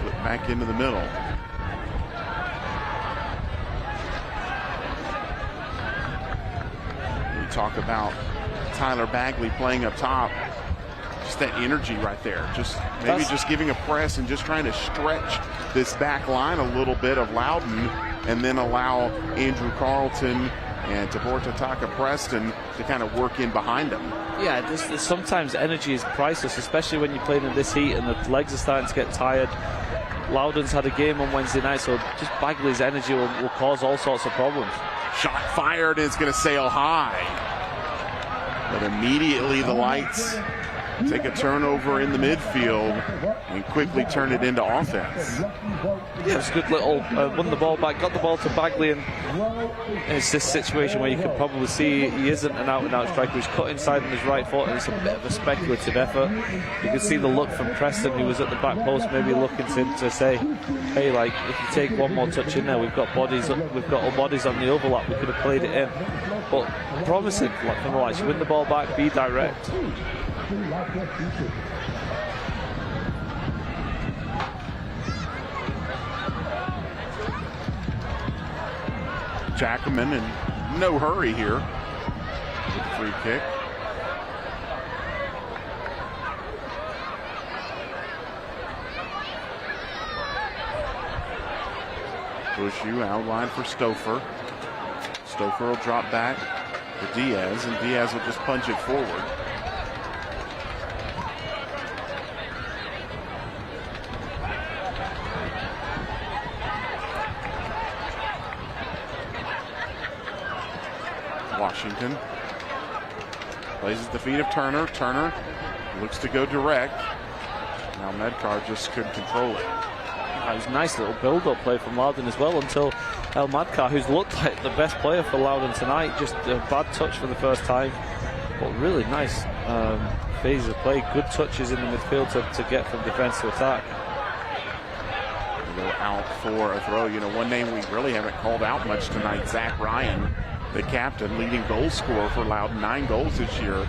Flip back into the middle. We talk about Tyler Bagley playing up top. Just that energy right there. Just giving a press and just trying to stretch this back line a little bit of Loudoun, and then allow Andrew Carlton and Taborta Taka Preston to kind of work in behind them. Yeah, sometimes energy is priceless, especially when you're playing in this heat and the legs are starting to get tired. Loudoun's had a game on Wednesday night, so just Bagley's energy will cause all sorts of problems. Shot fired, and it's going to sail high. But immediately the Lights take a turnover in the midfield and quickly turn it into offense. Yeah, it's a good little, won the ball back, got the ball to Bagley, and it's this situation where you can probably see he isn't an out-and-out striker. He's cut inside on his right foot, and it's a bit of a speculative effort. You can see the look from Preston, who was at the back post, maybe looking to say, hey, like, if you take one more touch in there, we've got all bodies on the overlap, we could have played it in. But promising from the Lights, you win the ball back, be direct. Jackman in no hurry here with the free kick. Bouchou outline for Stouffer. Stouffer will drop back to Diaz, and Diaz will just punch it forward. Washington plays at the feet of Turner. Turner looks to go direct. Now Medcar just couldn't control it. That was a nice little build-up play from Loudoun as well, until El Madkar, who's looked like the best player for Loudoun tonight, just a bad touch for the first time, but really nice phases of play, good touches in the midfield to get from defense to attack. Go out for a throw. You know, one name we really haven't called out much tonight, Zach Ryan, the captain, leading goal scorer for Loudoun, 9 goals this year,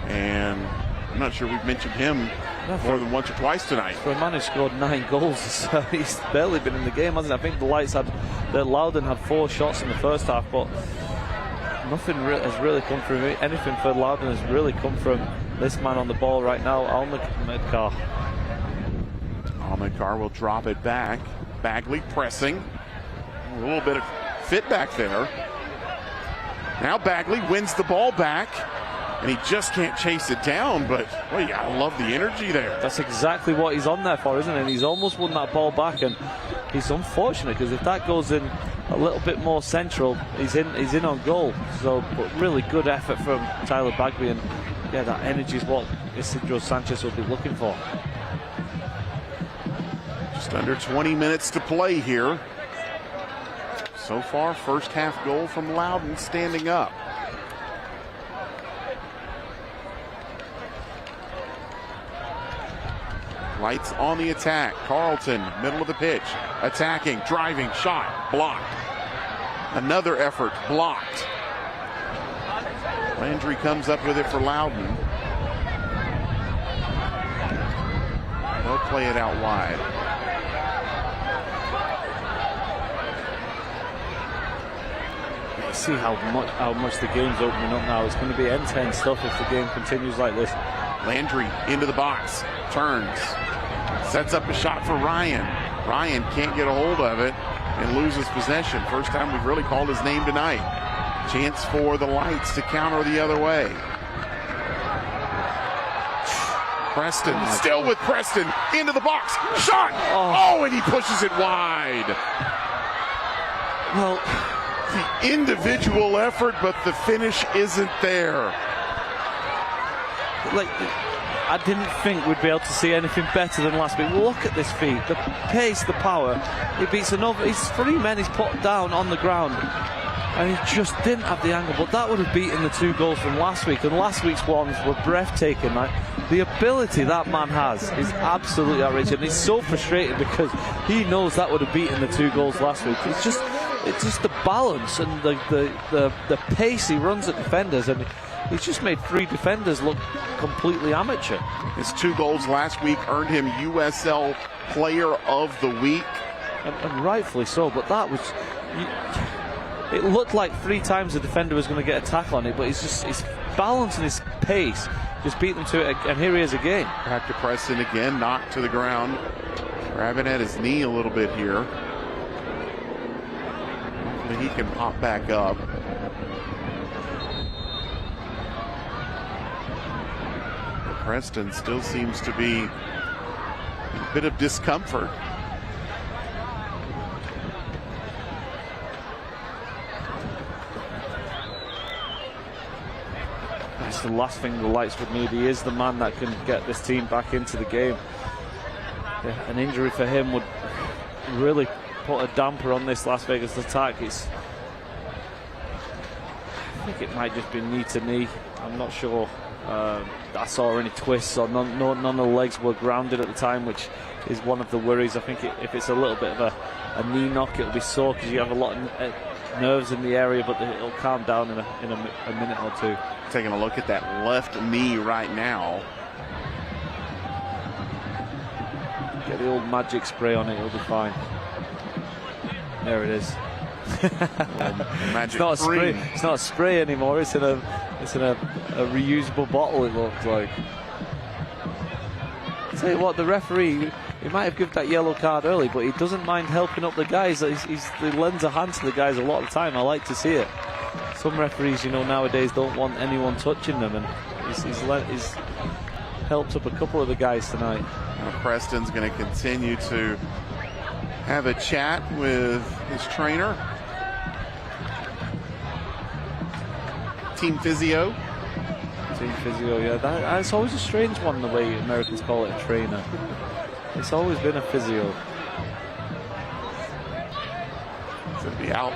and I'm not sure we've mentioned him more than once or twice tonight. For a man who scored 9 goals, he's barely been in the game, hasn't he? I think the Loudoun had 4 shots in the first half, but nothing has really come from it. Anything for Loudoun has really come from this man on the ball right now, Almedkar. Carr will drop it back. Bagley pressing. A little bit of fit back there. Now Bagley wins the ball back, and he just can't chase it down, but well, you gotta love the energy there. That's exactly what he's on there for, isn't it? And he's almost won that ball back, and he's unfortunate because if that goes in a little bit more central, he's in on goal. So, but really good effort from Tyler Bagley, and yeah, that energy is what Isidro Sanchez will be looking for. Just under 20 minutes to play here. So far, first half goal from Loudoun standing up. Lights on the attack. Carlton, middle of the pitch. Attacking, driving, shot, blocked. Another effort, blocked. Landry comes up with it for Loudoun. They'll play it out wide. See how much the game's opening up now. It's going to be end-to-end stuff if the game continues like this. Landry into the box, turns, sets up a shot for Ryan. Ryan can't get a hold of it and loses possession. First time we've really called his name tonight. Chance for the Lights to counter the other way. Preston, still with Preston, into the box, shot! Oh, and he pushes it wide. Well, the individual effort, but the finish isn't there. Like, I didn't think we'd be able to see anything better than last week. Look at this feat, the pace, the power. He beats another. He's 3 men. He's put down on the ground, and he just didn't have the angle. But that would have beaten the 2 goals from last week, and last week's ones were breathtaking. Like, the ability that man has is absolutely outrageous, and he's so frustrated because he knows that would have beaten the 2 goals last week. It's just the balance and the pace he runs at defenders, and he's just made 3 defenders look completely amateur. His 2 goals last week earned him USL Player of the Week. And rightfully so, but that was... It looked like 3 times the defender was going to get a tackle on it, but his balance and his pace just beat them to it, and here he is again. Back to Preston again, knocked to the ground. Grabbing at his knee a little bit here. Hopefully he can pop back up. Preston still seems to be a bit of discomfort. That's the last thing the Lights would need. He is the man that can get this team back into the game. Yeah, an injury for him would really put a damper on this Las Vegas attack. I think it might just be knee to knee. I'm not sure. I saw any twists, or none of the legs were grounded at the time, which is one of the worries. I think if it's a little bit of a knee knock, it'll be sore because you have a lot of nerves in the area, but it'll calm down in a minute or 2. Taking a look at that left knee right now. Get the old magic spray on it, it'll be fine. There it is. Magic it's not a spray. It's not a spray anymore. It's in a reusable bottle. It looks like. I'll tell you what, the referee, he might have given that yellow card early, but he doesn't mind helping up the guys. He lends a hand to the guys a lot of the time. I like to see it. Some referees, nowadays don't want anyone touching them, and he's helped up a couple of the guys tonight. Well, Preston's going to continue to have a chat with his trainer. Team physio. Yeah. That's always a strange one, the way Americans call it a trainer. It's always been a physio. It's going to be out.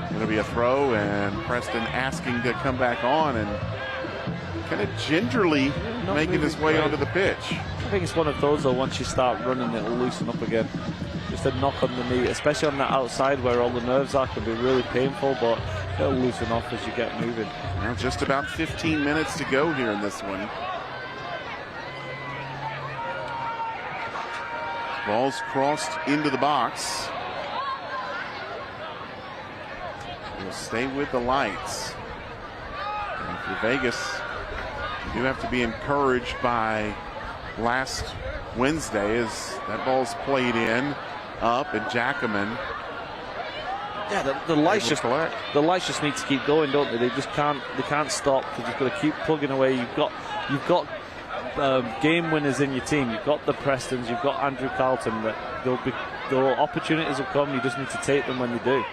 Going to be a throw, and Preston asking to come back on and kind of gingerly making his way onto the pitch. I think it's one of those, though, once you start running, it'll loosen up again. Just a knock on the knee, especially on that outside where all the nerves are, can be really painful, but it'll loosen off as you get moving. Now just about 15 minutes to go here in this one. Ball's crossed into the box. We'll stay with the Lights. And for Vegas, you do have to be encouraged by last Wednesday as that ball's played in, up, and Jackaman. Yeah, the lights just need to keep going, don't they? They just can't stop. They've just got to keep plugging away. You've got game winners in your team. You've got the Prestons. You've got Andrew Carlton. That the opportunities will come. You just need to take them when you do.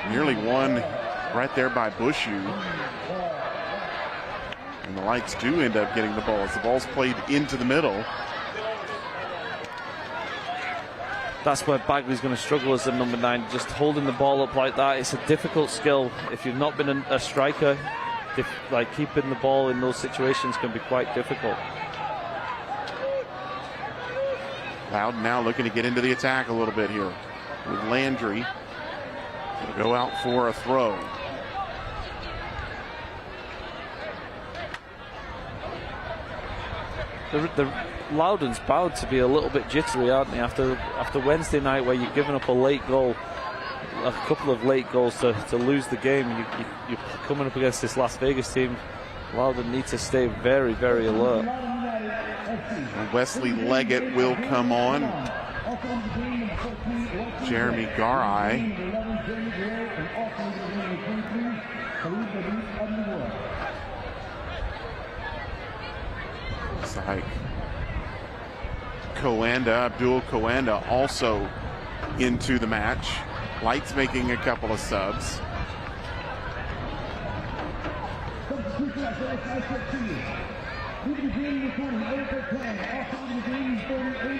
Nearly won right there by Bushu. And the Lights do end up getting the ball as the ball's played into the middle. That's where Bagley's going to struggle as the number 9, just holding the ball up like that. It's a difficult skill. If you've not been a striker, like keeping the ball in those situations can be quite difficult. Loudoun now looking to get into the attack a little bit here with Landry. Gonna go out for a throw. The Loudoun's bound to be a little bit jittery, aren't they? After Wednesday night, where you've given up a late goal, a couple of late goals to lose the game, you're coming up against this Las Vegas team. Loudoun need to stay very, very alert. And Wesley Leggett will come on. Jeremy Garai. Looks like Abdul Coanda also into the match. Lights making a couple of subs.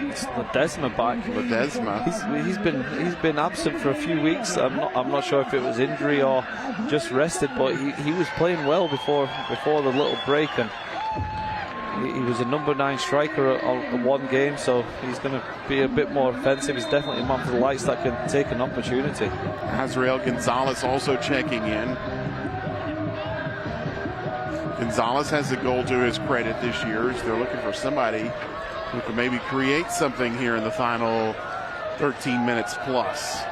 It's Ledesma back. Ledesma. He's been absent for a few weeks. I'm not sure if it was injury or just rested, but he was playing well before the little break, and he was a number 9 striker on one game, so he's going to be a bit more offensive. He's definitely a man for the Lights that can take an opportunity. Azrael Gonzalez also checking in. Gonzalez has a goal to his credit this year, as they're looking for somebody who can maybe create something here in the final 13 minutes plus.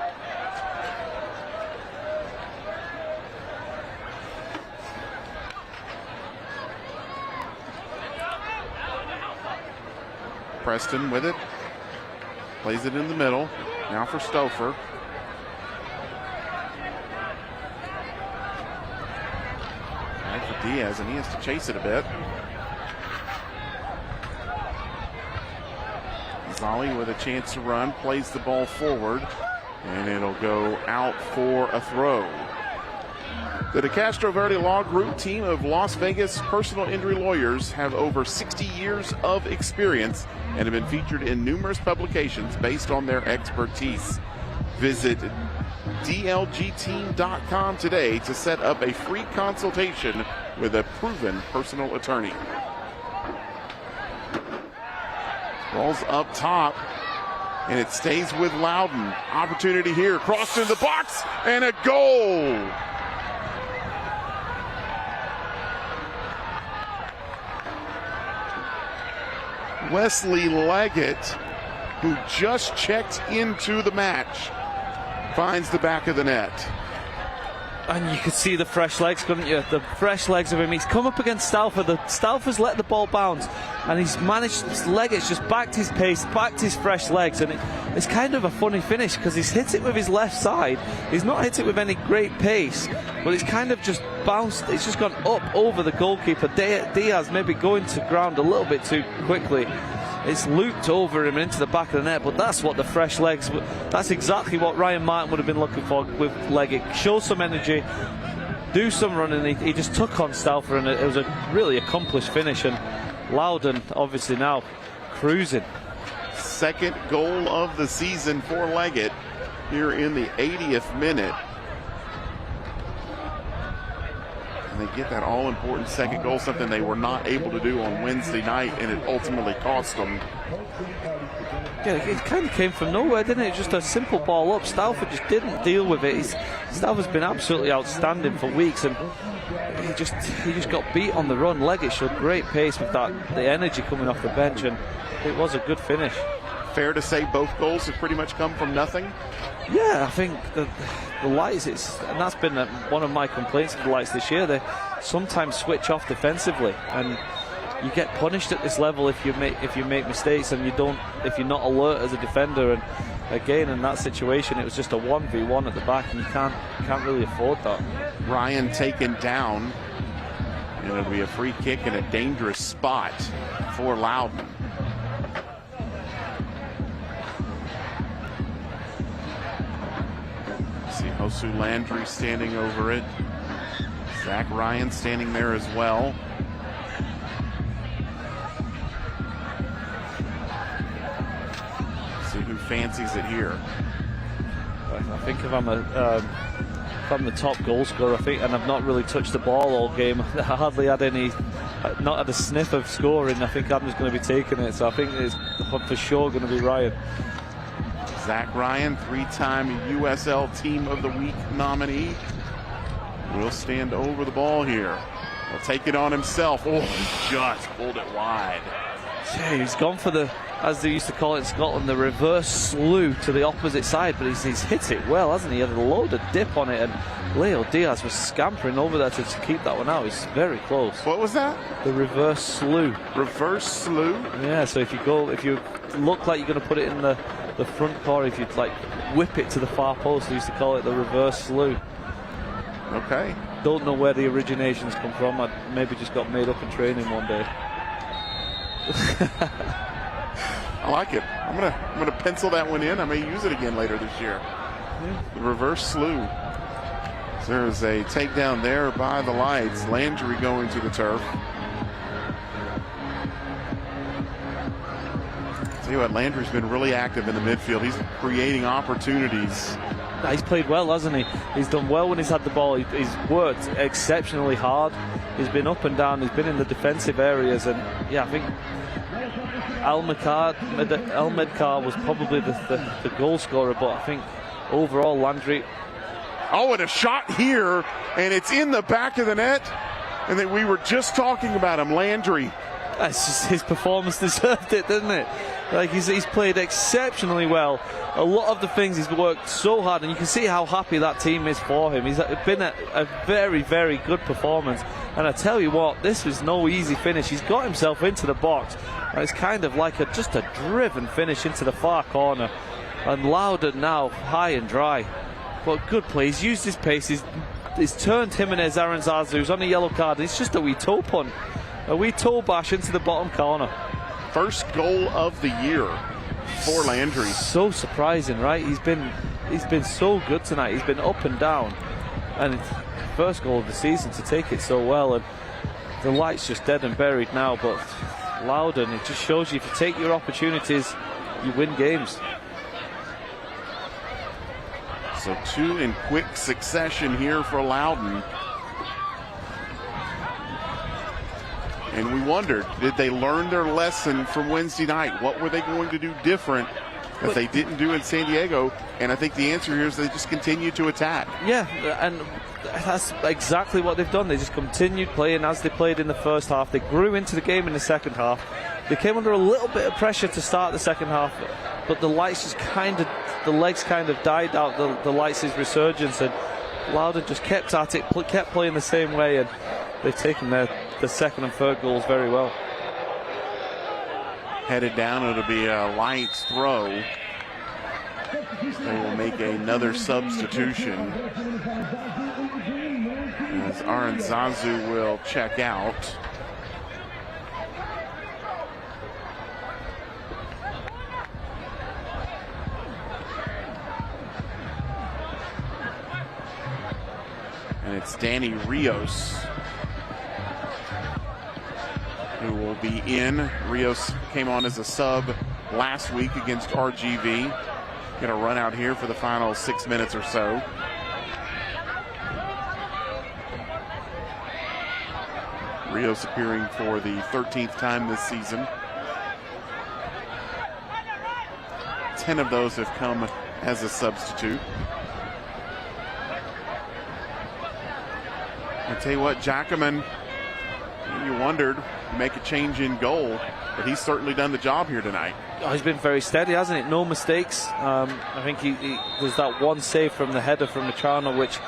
Preston with it, plays it in the middle, now for Stouffer. Right for Diaz, and he has to chase it a bit. Zali with a chance to run, plays the ball forward, and it'll go out for a throw. The De Castro Verde Law Group team of Las Vegas personal injury lawyers have over 60 years of experience and have been featured in numerous publications based on their expertise. Visit dlgteam.com today to set up a free consultation with a proven personal attorney. Ball's up top, and it stays with Loudoun. Opportunity here, crossed into the box, and a goal! Wesley Leggett, who just checked into the match, finds the back of the net. And you could see the fresh legs, couldn't you? The fresh legs of him. He's come up against Stauffer. Stauffer's let the ball bounce, and he's managed. Leggett's just backed his pace, backed his fresh legs, and it's kind of a funny finish because he's hit it with his left side. He's not hit it with any great pace, but it's kind of just bounced. It's just gone up over the goalkeeper. Diaz maybe going to ground a little bit too quickly. It's looped over him into the back of the net, but that's what the fresh legs, that's exactly what Ryan Martin would have been looking for with Leggett. Show some energy, do some running. He just took on Stauffer, and it was a really accomplished finish, and Loudoun obviously now cruising. Second goal of the season for Leggett here in the 80th minute. And they get that all-important second goal, something they were not able to do on Wednesday night, and it ultimately cost them. Yeah, it kind of came from nowhere, didn't it? Just a simple ball up. Stauffer just didn't deal with it. Stauffer's been absolutely outstanding for weeks, and he just got beat on the run. Leggett showed great pace with the energy coming off the bench, and it was a good finish. Fair to say both goals have pretty much come from nothing? Yeah, I think the Lights, and that's been one of my complaints of the Lights this year. They sometimes switch off defensively, and you get punished at this level if you make mistakes and if you're not alert as a defender. And again, in that situation, it was just a 1v1 at the back, and you can't really afford that. Ryan taken down, and it'll be a free kick in a dangerous spot for Loudoun. See Josu Landry standing over it. Zach Ryan standing there as well. See who fancies it here. I think if I'm the top goal scorer, and I've not really touched the ball all game, I hardly had not had a sniff of scoring, I think I'm just going to be taking it. So I think it's for sure going to be Ryan. Zach Ryan, 3-time USL Team of the Week nominee, will stand over the ball here. He'll take it on himself. Oh, he just pulled it wide. Yeah, he's gone for the, as they used to call it in Scotland, the reverse slew to the opposite side, but he's hit it well, hasn't he? He had a load of dip on it, and Leo Diaz was scampering over there to keep that one out. He's very close. What was that? The reverse slew. Reverse slew? Yeah, so if you look like you're going to put it in the front corner, if you'd like whip it to the far post, they used to call it the reverse slew. Okay. Don't know where the originations come from. I maybe just got made up in training one day. I like it. I'm gonna pencil that one in. I may use it again later this year. Yeah. The reverse slew. There's a takedown there by the Lights. Landry going to the turf. Tell you what, Landry's been really active in the midfield. He's creating opportunities. He's played well, hasn't he? He's done well when he's had the ball. He's worked exceptionally hard. He's been up and down. He's been in the defensive areas, and yeah, I think El Medkar was probably the goal scorer, but I think overall Landry. Oh, and a shot here, and it's in the back of the net. And then we were just talking about him, Landry. That's just, his performance deserved it, didn't it? Like he's played exceptionally well. A lot of the things he's worked so hard, and you can see how happy that team is for him. He's been a very, very good performance. And I tell you what, this was no easy finish. He's got himself into the box, and it's kind of like just a driven finish into the far corner. And Loudoun now high and dry. But good play. He's used his pace. He's turned Jimenez Aranzazu, who's on a yellow card. It's just a wee toe punt, a wee toe bash into the bottom corner. First goal of the year for Landry. So surprising, right? He's been so good tonight. He's been up and down, and it's first goal of the season to take it so well. And the Lights just dead and buried now, but Loudoun, it just shows you if you take your opportunities, you win games. So 2 in quick succession here for Loudoun. And we wondered, did they learn their lesson from Wednesday night? What were they going to do different that they didn't do in San Diego? And I think the answer here is they just continue to attack. Yeah, and that's exactly what they've done. They just continued playing as they played in the first half. They grew into the game in the second half. They came under a little bit of pressure to start the second half, but the Lights just the legs kind of died out, the Lights' resurgence, and Loudoun just kept at it, kept playing the same way, and they've taken the second and third goals very well. Headed down, it'll be a Lights throw. They will make another substitution as Aranzazu will check out. And it's Danny Rios who will be in. Rios came on as a sub last week against RGV. Gonna run out here for the final 6 minutes or so. Rios appearing for the 13th time this season. 10 of those have come as a substitute. I tell you what, Jackman, you wondered, make a change in goal, but he's certainly done the job here tonight. Oh, he's been very steady, hasn't it? No mistakes. I think there's that one save from the header from Machano, which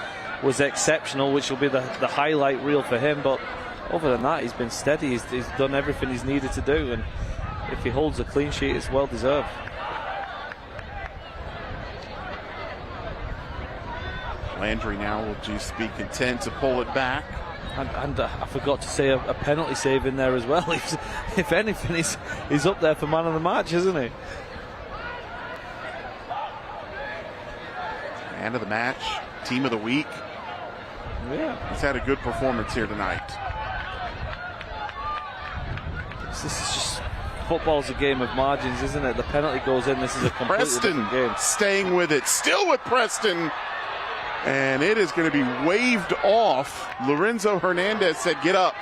was exceptional, which will be the highlight reel for him. But other than that, he's been steady. He's done everything he's needed to do, and if he holds a clean sheet, it's well deserved. Landry now will just be content to pull it back. And I forgot to say a penalty save in there as well. If anything, he's up there for man of the match, isn't he? Man of the match, team of the week. Yeah. He's had a good performance here tonight. This is just, football's a game of margins, isn't it? The penalty goes in, this is a completely different game. Staying with it, still with Preston. And it is going to be waved off. Lorenzo Hernandez said, get up.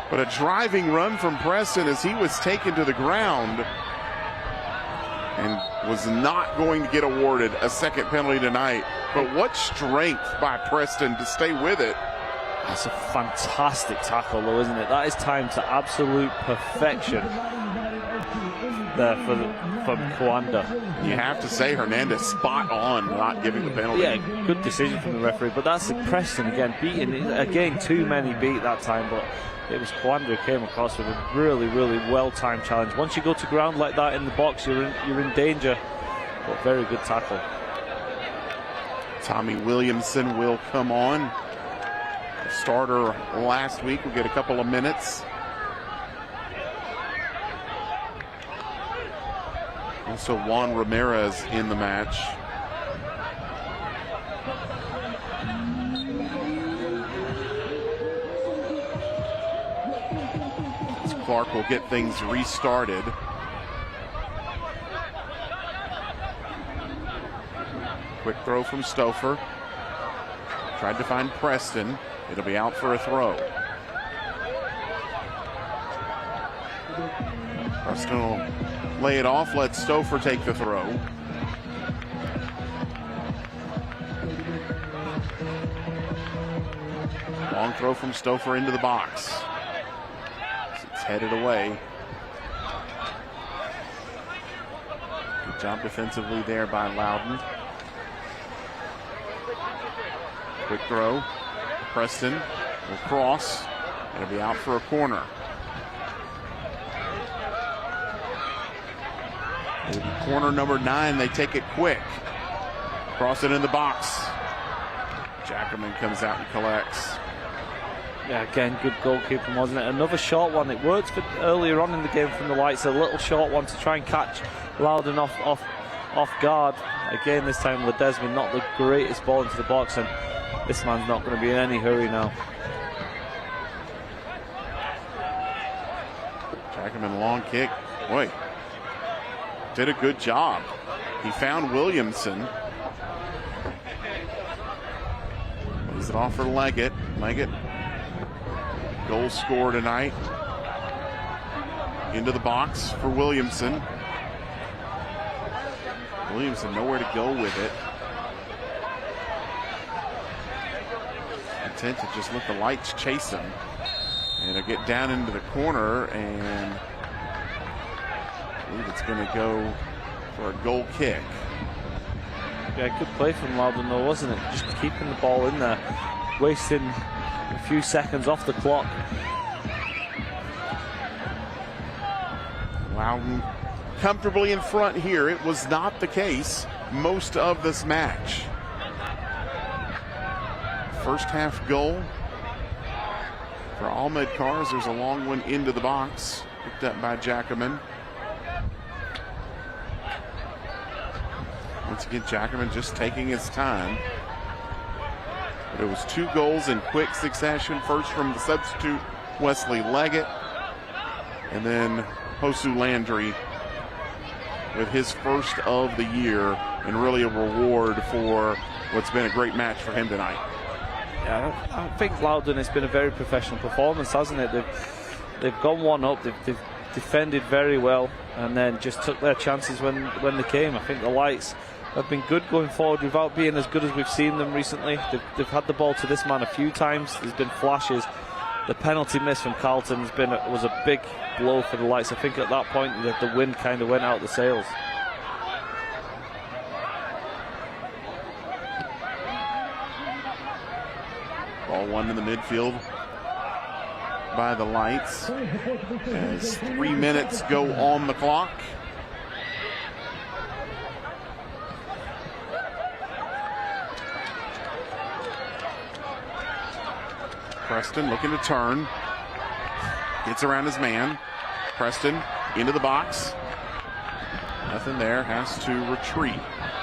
But a driving run from Preston as he was taken to the ground and was not going to get awarded a second penalty tonight. But what strength by Preston to stay with it. That's a fantastic tackle, though, isn't it? That is timed to absolute perfection there from Kwanda. You have to say Hernandez spot on not giving the penalty. Yeah, good decision from the referee, but that's Preston again beating. Again, too many beat that time, but it was Kwanda who came across with a really, really well-timed challenge. Once you go to ground like that in the box, you're in danger, but very good tackle. Tommy Williamson will come on. Starter last week will get a couple of minutes. Also Juan Ramirez in the match. As Clark will get things restarted. Quick throw from Stouffer. Tried to find Preston. It'll be out for a throw. Preston will lay it off, let Stouffer take the throw. Long throw from Stouffer into the box. It's headed away. Good job defensively there by Loudoun. Quick throw. Preston will cross. It'll be out for a corner. It'll be corner number 9. They take it quick. Cross it in the box. Jackerman comes out and collects. Yeah, again, good goalkeeping, wasn't it? Another short one. It worked for earlier on in the game from the lights. A little short one to try and catch Loudoun off guard. Again, this time Ledesma not the greatest ball into the box, and this man's not going to be in any hurry now. Jackerman long kick. Boy, did a good job. He found Williamson. Lays it off for Leggett. Leggett, goal scorer tonight. Into the box for Williamson. Williamson nowhere to go with it. Intent to just let the lights chase him. And it'll get down into the corner, and I believe it's going to go for a goal kick. Yeah, good play from Loudoun though, wasn't it? Just keeping the ball in there, wasting a few seconds off the clock. Loudoun comfortably in front here. It was not the case most of this match. First half goal for Ahmed Cars. There's a long one into the box, picked up by Jackerman. Once again, Jackerman just taking his time. But it was 2 goals in quick succession. First from the substitute, Wesley Leggett. And then Josu Landry with his first of the year, and really a reward for what's been a great match for him tonight. Yeah, I think Loudoun has been a very professional performance, hasn't it? They've gone one up, they've defended very well, and then just took their chances when they came. I think the lights have been good going forward without being as good as we've seen them recently. They've had the ball to this man a few times. There's been flashes, the penalty miss from Carlton was a big blow for the Lights. I think at that point the wind kind of went out the sails. Ball one in the midfield by the Lights as 3 minutes go on the clock. Preston looking to turn. Gets around his man. Preston into the box. Nothing there. Has to retreat.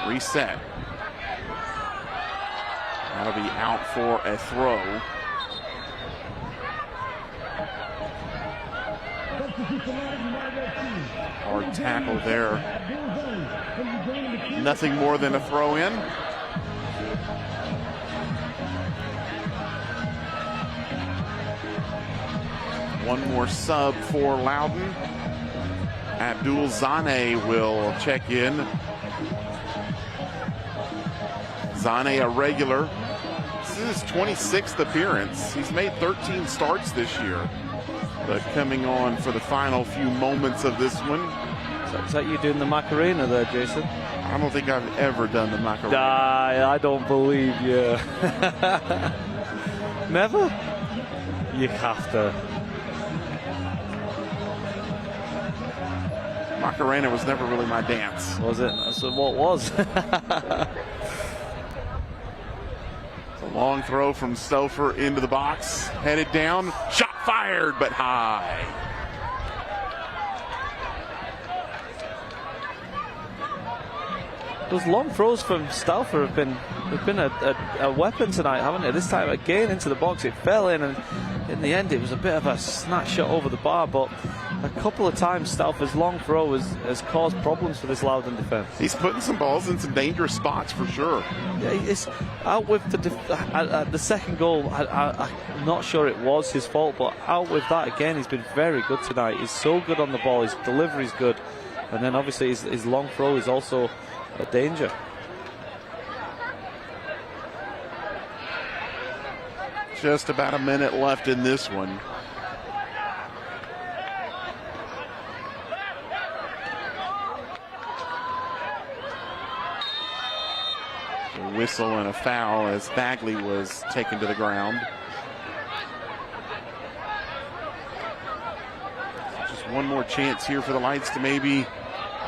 Reset. That'll be out for a throw. Hard tackle there. Nothing more than a throw in. One more sub for Loudoun. Abdul Zane will check in. Zane, a regular. This is his 26th appearance. He's made 13 starts this year. But coming on for the final few moments of this one. Is that you doing the Macarena there, Jason? I don't think I've ever done the Macarena. I don't believe you. Never? You have to. Macarena was never really my dance. Was it? That's what was. It's a long throw from Stouffer into the box. Headed down. Shot fired, but high. Those long throws from Stouffer have been a weapon tonight, haven't they? This time again into the box, it fell in, and in the end it was a bit of a snatch shot over the bar, but a couple of times Stouffer's long throw has caused problems for this Loudoun defence. He's putting some balls in some dangerous spots for sure. Yeah, it's out with the second goal. I'm not sure it was his fault, but out with that again, he's been very good tonight. He's so good on the ball, his delivery's good, and then obviously his long throw is also a danger. Just about a minute left in this one. A whistle and a foul as Bagley was taken to the ground. Just one more chance here for the Lights to maybe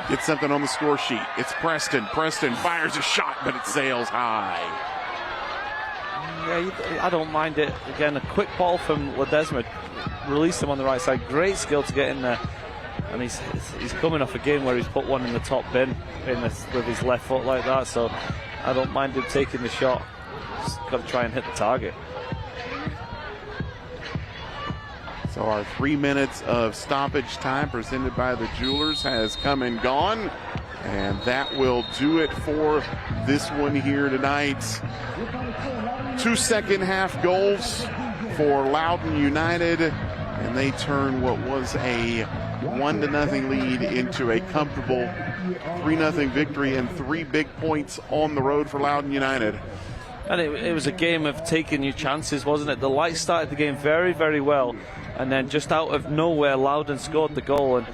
get something on the score sheet. It's Preston. Preston fires a shot, but it sails high. Yeah, I don't mind it. Again, a quick ball from Ledesma. Released him on the right side. Great skill to get in there. And he's coming off a game where he's put one in the top bin with his left foot like that. So I don't mind him taking the shot. Just got to try and hit the target. So our 3 minutes of stoppage time presented by the Jewelers has come and gone. And that will do it for this one here tonight. 2 second half goals for Loudoun United. And they turn what was a 1-0 lead into a comfortable 3-0 victory and 3 big points on the road for Loudoun United. And it was a game of taking your chances, wasn't it? The Lights started the game very, very well, and then just out of nowhere, Loudoun scored the goal. And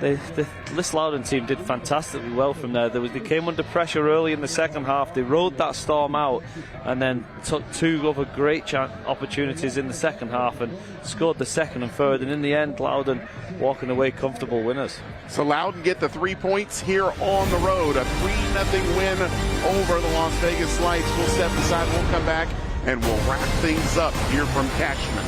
this Loudoun team did fantastically well from there. They came under pressure early in the second half. They rode that storm out, and then took 2 other great opportunities in the second half and scored the second and third. And in the end, Loudoun walking away comfortable winners. So Loudoun get the 3 points here on the road. A 3-0 win over the Las Vegas Lights. We'll step aside, we'll come back, and we'll wrap things up here from Cashman.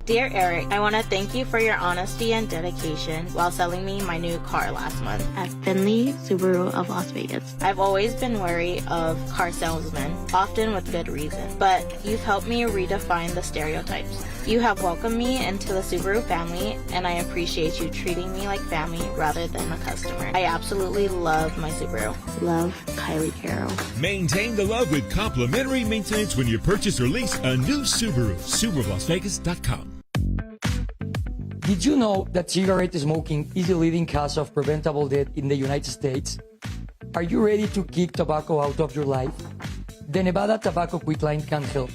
Dear Eric, I want to thank you for your honesty and dedication while selling me my new car last month at Finley Subaru of Las Vegas. I've always been wary of car salesmen, often with good reason, but you've helped me redefine the stereotypes. You have welcomed me into the Subaru family, and I appreciate you treating me like family rather than a customer. I absolutely love my Subaru. Love, Kylie Carroll. Maintain the love with complimentary maintenance when you purchase or lease a new Subaru. SubaruLasVegas.com. Did you know that cigarette smoking is the leading cause of preventable death in the United States? Are you ready to kick tobacco out of your life? the Nevada Tobacco Quit Line can help.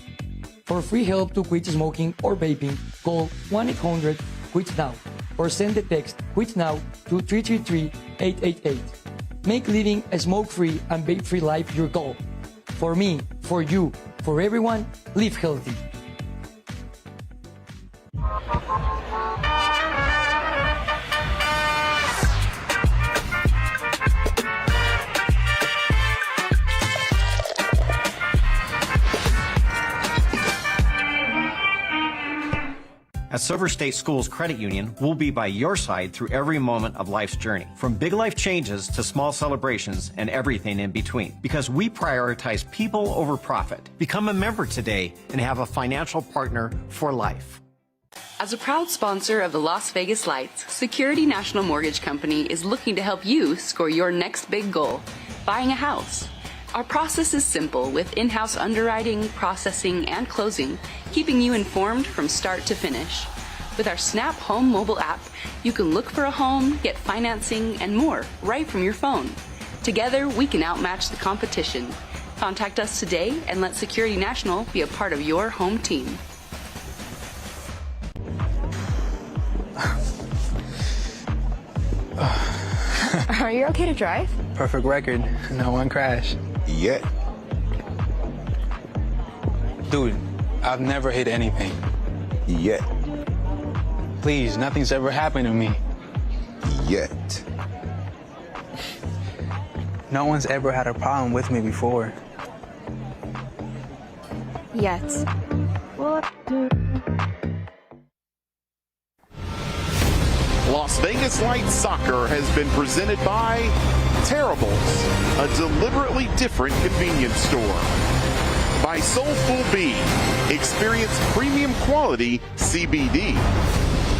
For free help to quit smoking or vaping, call 1-800-QUIT-NOW or send the text QUIT NOW to 333-888. Make living a smoke-free and vape-free life your goal. For me, for you, for everyone, live healthy. At Silver State Schools Credit Union, we'll be by your side through every moment of life's journey, from big life changes to small celebrations and everything in between, because we prioritize people over profit. Become a member today and have a financial partner for life. As a proud sponsor of the Las Vegas Lights, Security National Mortgage Company is looking to help you score your next big goal, buying a house. Our process is simple, with in-house underwriting, processing, and closing, keeping you informed from start to finish. With our Snap Home mobile app, you can look for a home, get financing, and more right from your phone. Together, we can outmatch the competition. Contact us today and let Security National be a part of your home team. Are you okay to drive? Perfect record, no one crash. Yet. Dude, I've never hit anything. Yet. Please, nothing's ever happened to me. Yet. No one's ever had a problem with me before. Yet. Las Vegas Lights Soccer has been presented by Terribles, a deliberately different convenience store. By Soulful Bee, experience premium quality CBD.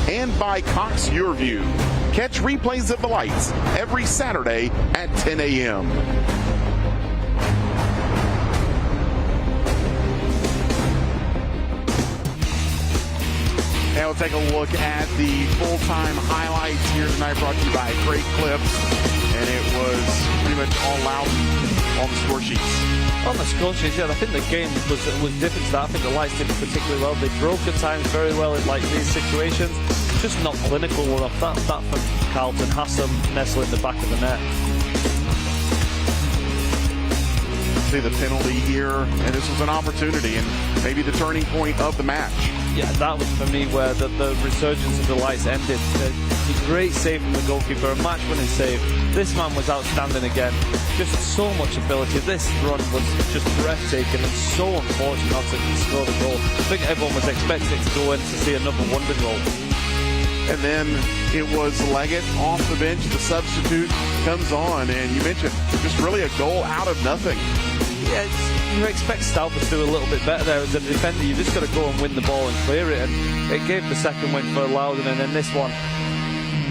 And by Cox Your View. Catch replays of the Lights every Saturday at 10 a.m. Now we'll take a look at the full-time highlights here tonight, brought to you by Great Clips. And it was pretty much all Loudoun on the score sheets. On the score sheets, yeah, I think the game was different to that. I think the Lights did particularly well. They broke at times very well in like these situations. Just not clinical enough. That from Carlton. Hassam nestle in the back of the net. See the penalty here, and this was an opportunity and maybe the turning point of the match. Yeah, that was for me where the resurgence of the Lights ended. A great save from the goalkeeper, a match-winning save. This man was outstanding again. Just so much ability. This run was just breathtaking and so unfortunate not to score the goal. I think everyone was expecting it to go in to see another wonder goal. And then it was Leggett off the bench. The substitute comes on, and you mentioned just really a goal out of nothing. Yeah, you expect Stauffer to do a little bit better there as a defender. You just got to go and win the ball and clear it, and it gave the second win for Loudoun, and then this one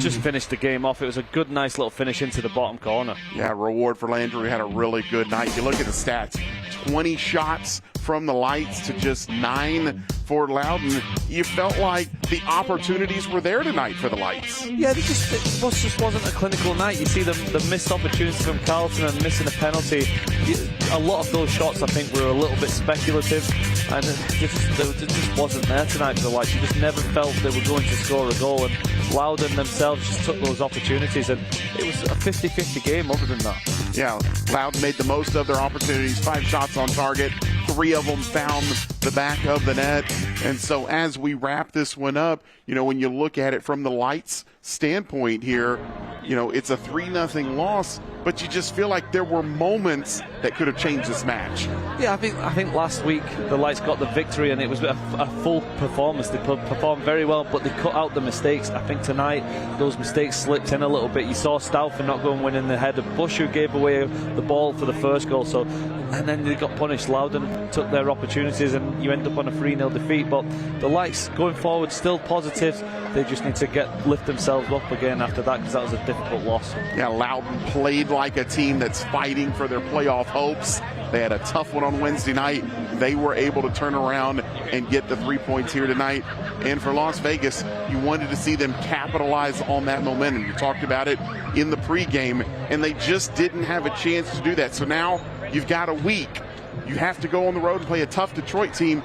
just finished the game off. It was a good, nice little finish into the bottom corner. Yeah, reward for Landry. Had a really good night. You look at the stats, 20 shots from the Lights to just 9 for Loudoun. You felt like the opportunities were there tonight for the Lights. Yeah, it just wasn't a clinical night. You see the missed opportunities from Carlton and missing a penalty. A lot of those shots, I think, were a little bit speculative, and it just wasn't there tonight for the Lights. You just never felt they were going to score a goal, and Loudoun themselves just took those opportunities, and it was a 50-50 game other than that. Yeah, Loudoun made the most of their opportunities. 5 shots on target. 3 of them found the back of the net. And so as we wrap this one up, you know, when you look at it from the Lights standpoint here, you know, it's a 3-0 loss, but you just feel like there were moments that could have changed this match. Yeah, I think last week the Lights got the victory, and it was a full performance. They performed very well, but they cut out the mistakes. I think tonight those mistakes slipped in a little bit. You saw Stauffer not go and win in the head of Bush, who gave away the ball for the first goal. So, and then they got punished. Loudoun took their opportunities, and you end up on a 3-0 defeat. But the Lights going forward still positives. They just need to lift themselves up again after that, because that was a difficult loss. Yeah, Loudoun played like a team that's fighting for their playoff hopes. They had a tough one on Wednesday night. They were able to turn around and get the 3 points here tonight. And for Las Vegas, you wanted to see them capitalize on that momentum. You talked about it in the pregame, and they just didn't have a chance to do that. So now you've got a week You have to go on the road and play a tough Detroit team.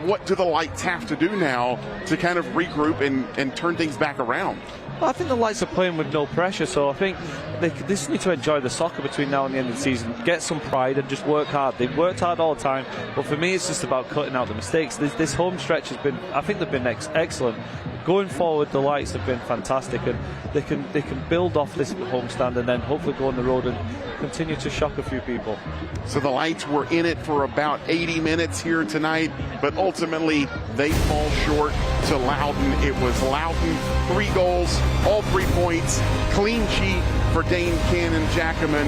What do the Lights have to do now to kind of regroup and turn things back around? Well, I think the Lights are playing with no pressure, so I think they just need to enjoy the soccer between now and the end of the season, get some pride and just work hard. They've worked hard all the time, but for me it's just about cutting out the mistakes. This home stretch has been, I think they've been excellent. Going forward, the Lights have been fantastic, and they can build off this homestand and then hopefully go on the road and continue to shock a few people. So the Lights were in it for about 80 minutes here tonight, but ultimately they fall short to Loudoun. It was Loudoun, 3 goals, all 3 points, clean sheet for Dane Cannon Jackman,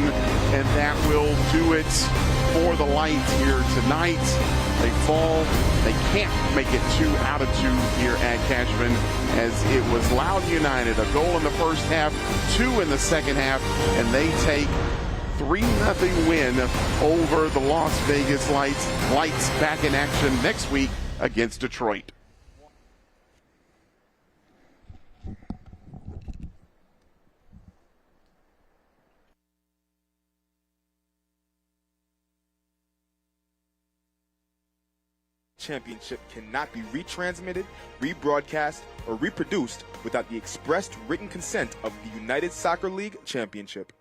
and that will do it for the Lights here tonight. They fall. They can't make it 2 out of 2 here at Cashman, as it was Loudoun United. A goal in the first half, 2 in the second half, and they take 3-0 win over the Las Vegas Lights. Lights back in action next week against Detroit. Championship cannot be retransmitted, rebroadcast, or reproduced without the expressed written consent of the United Soccer League Championship.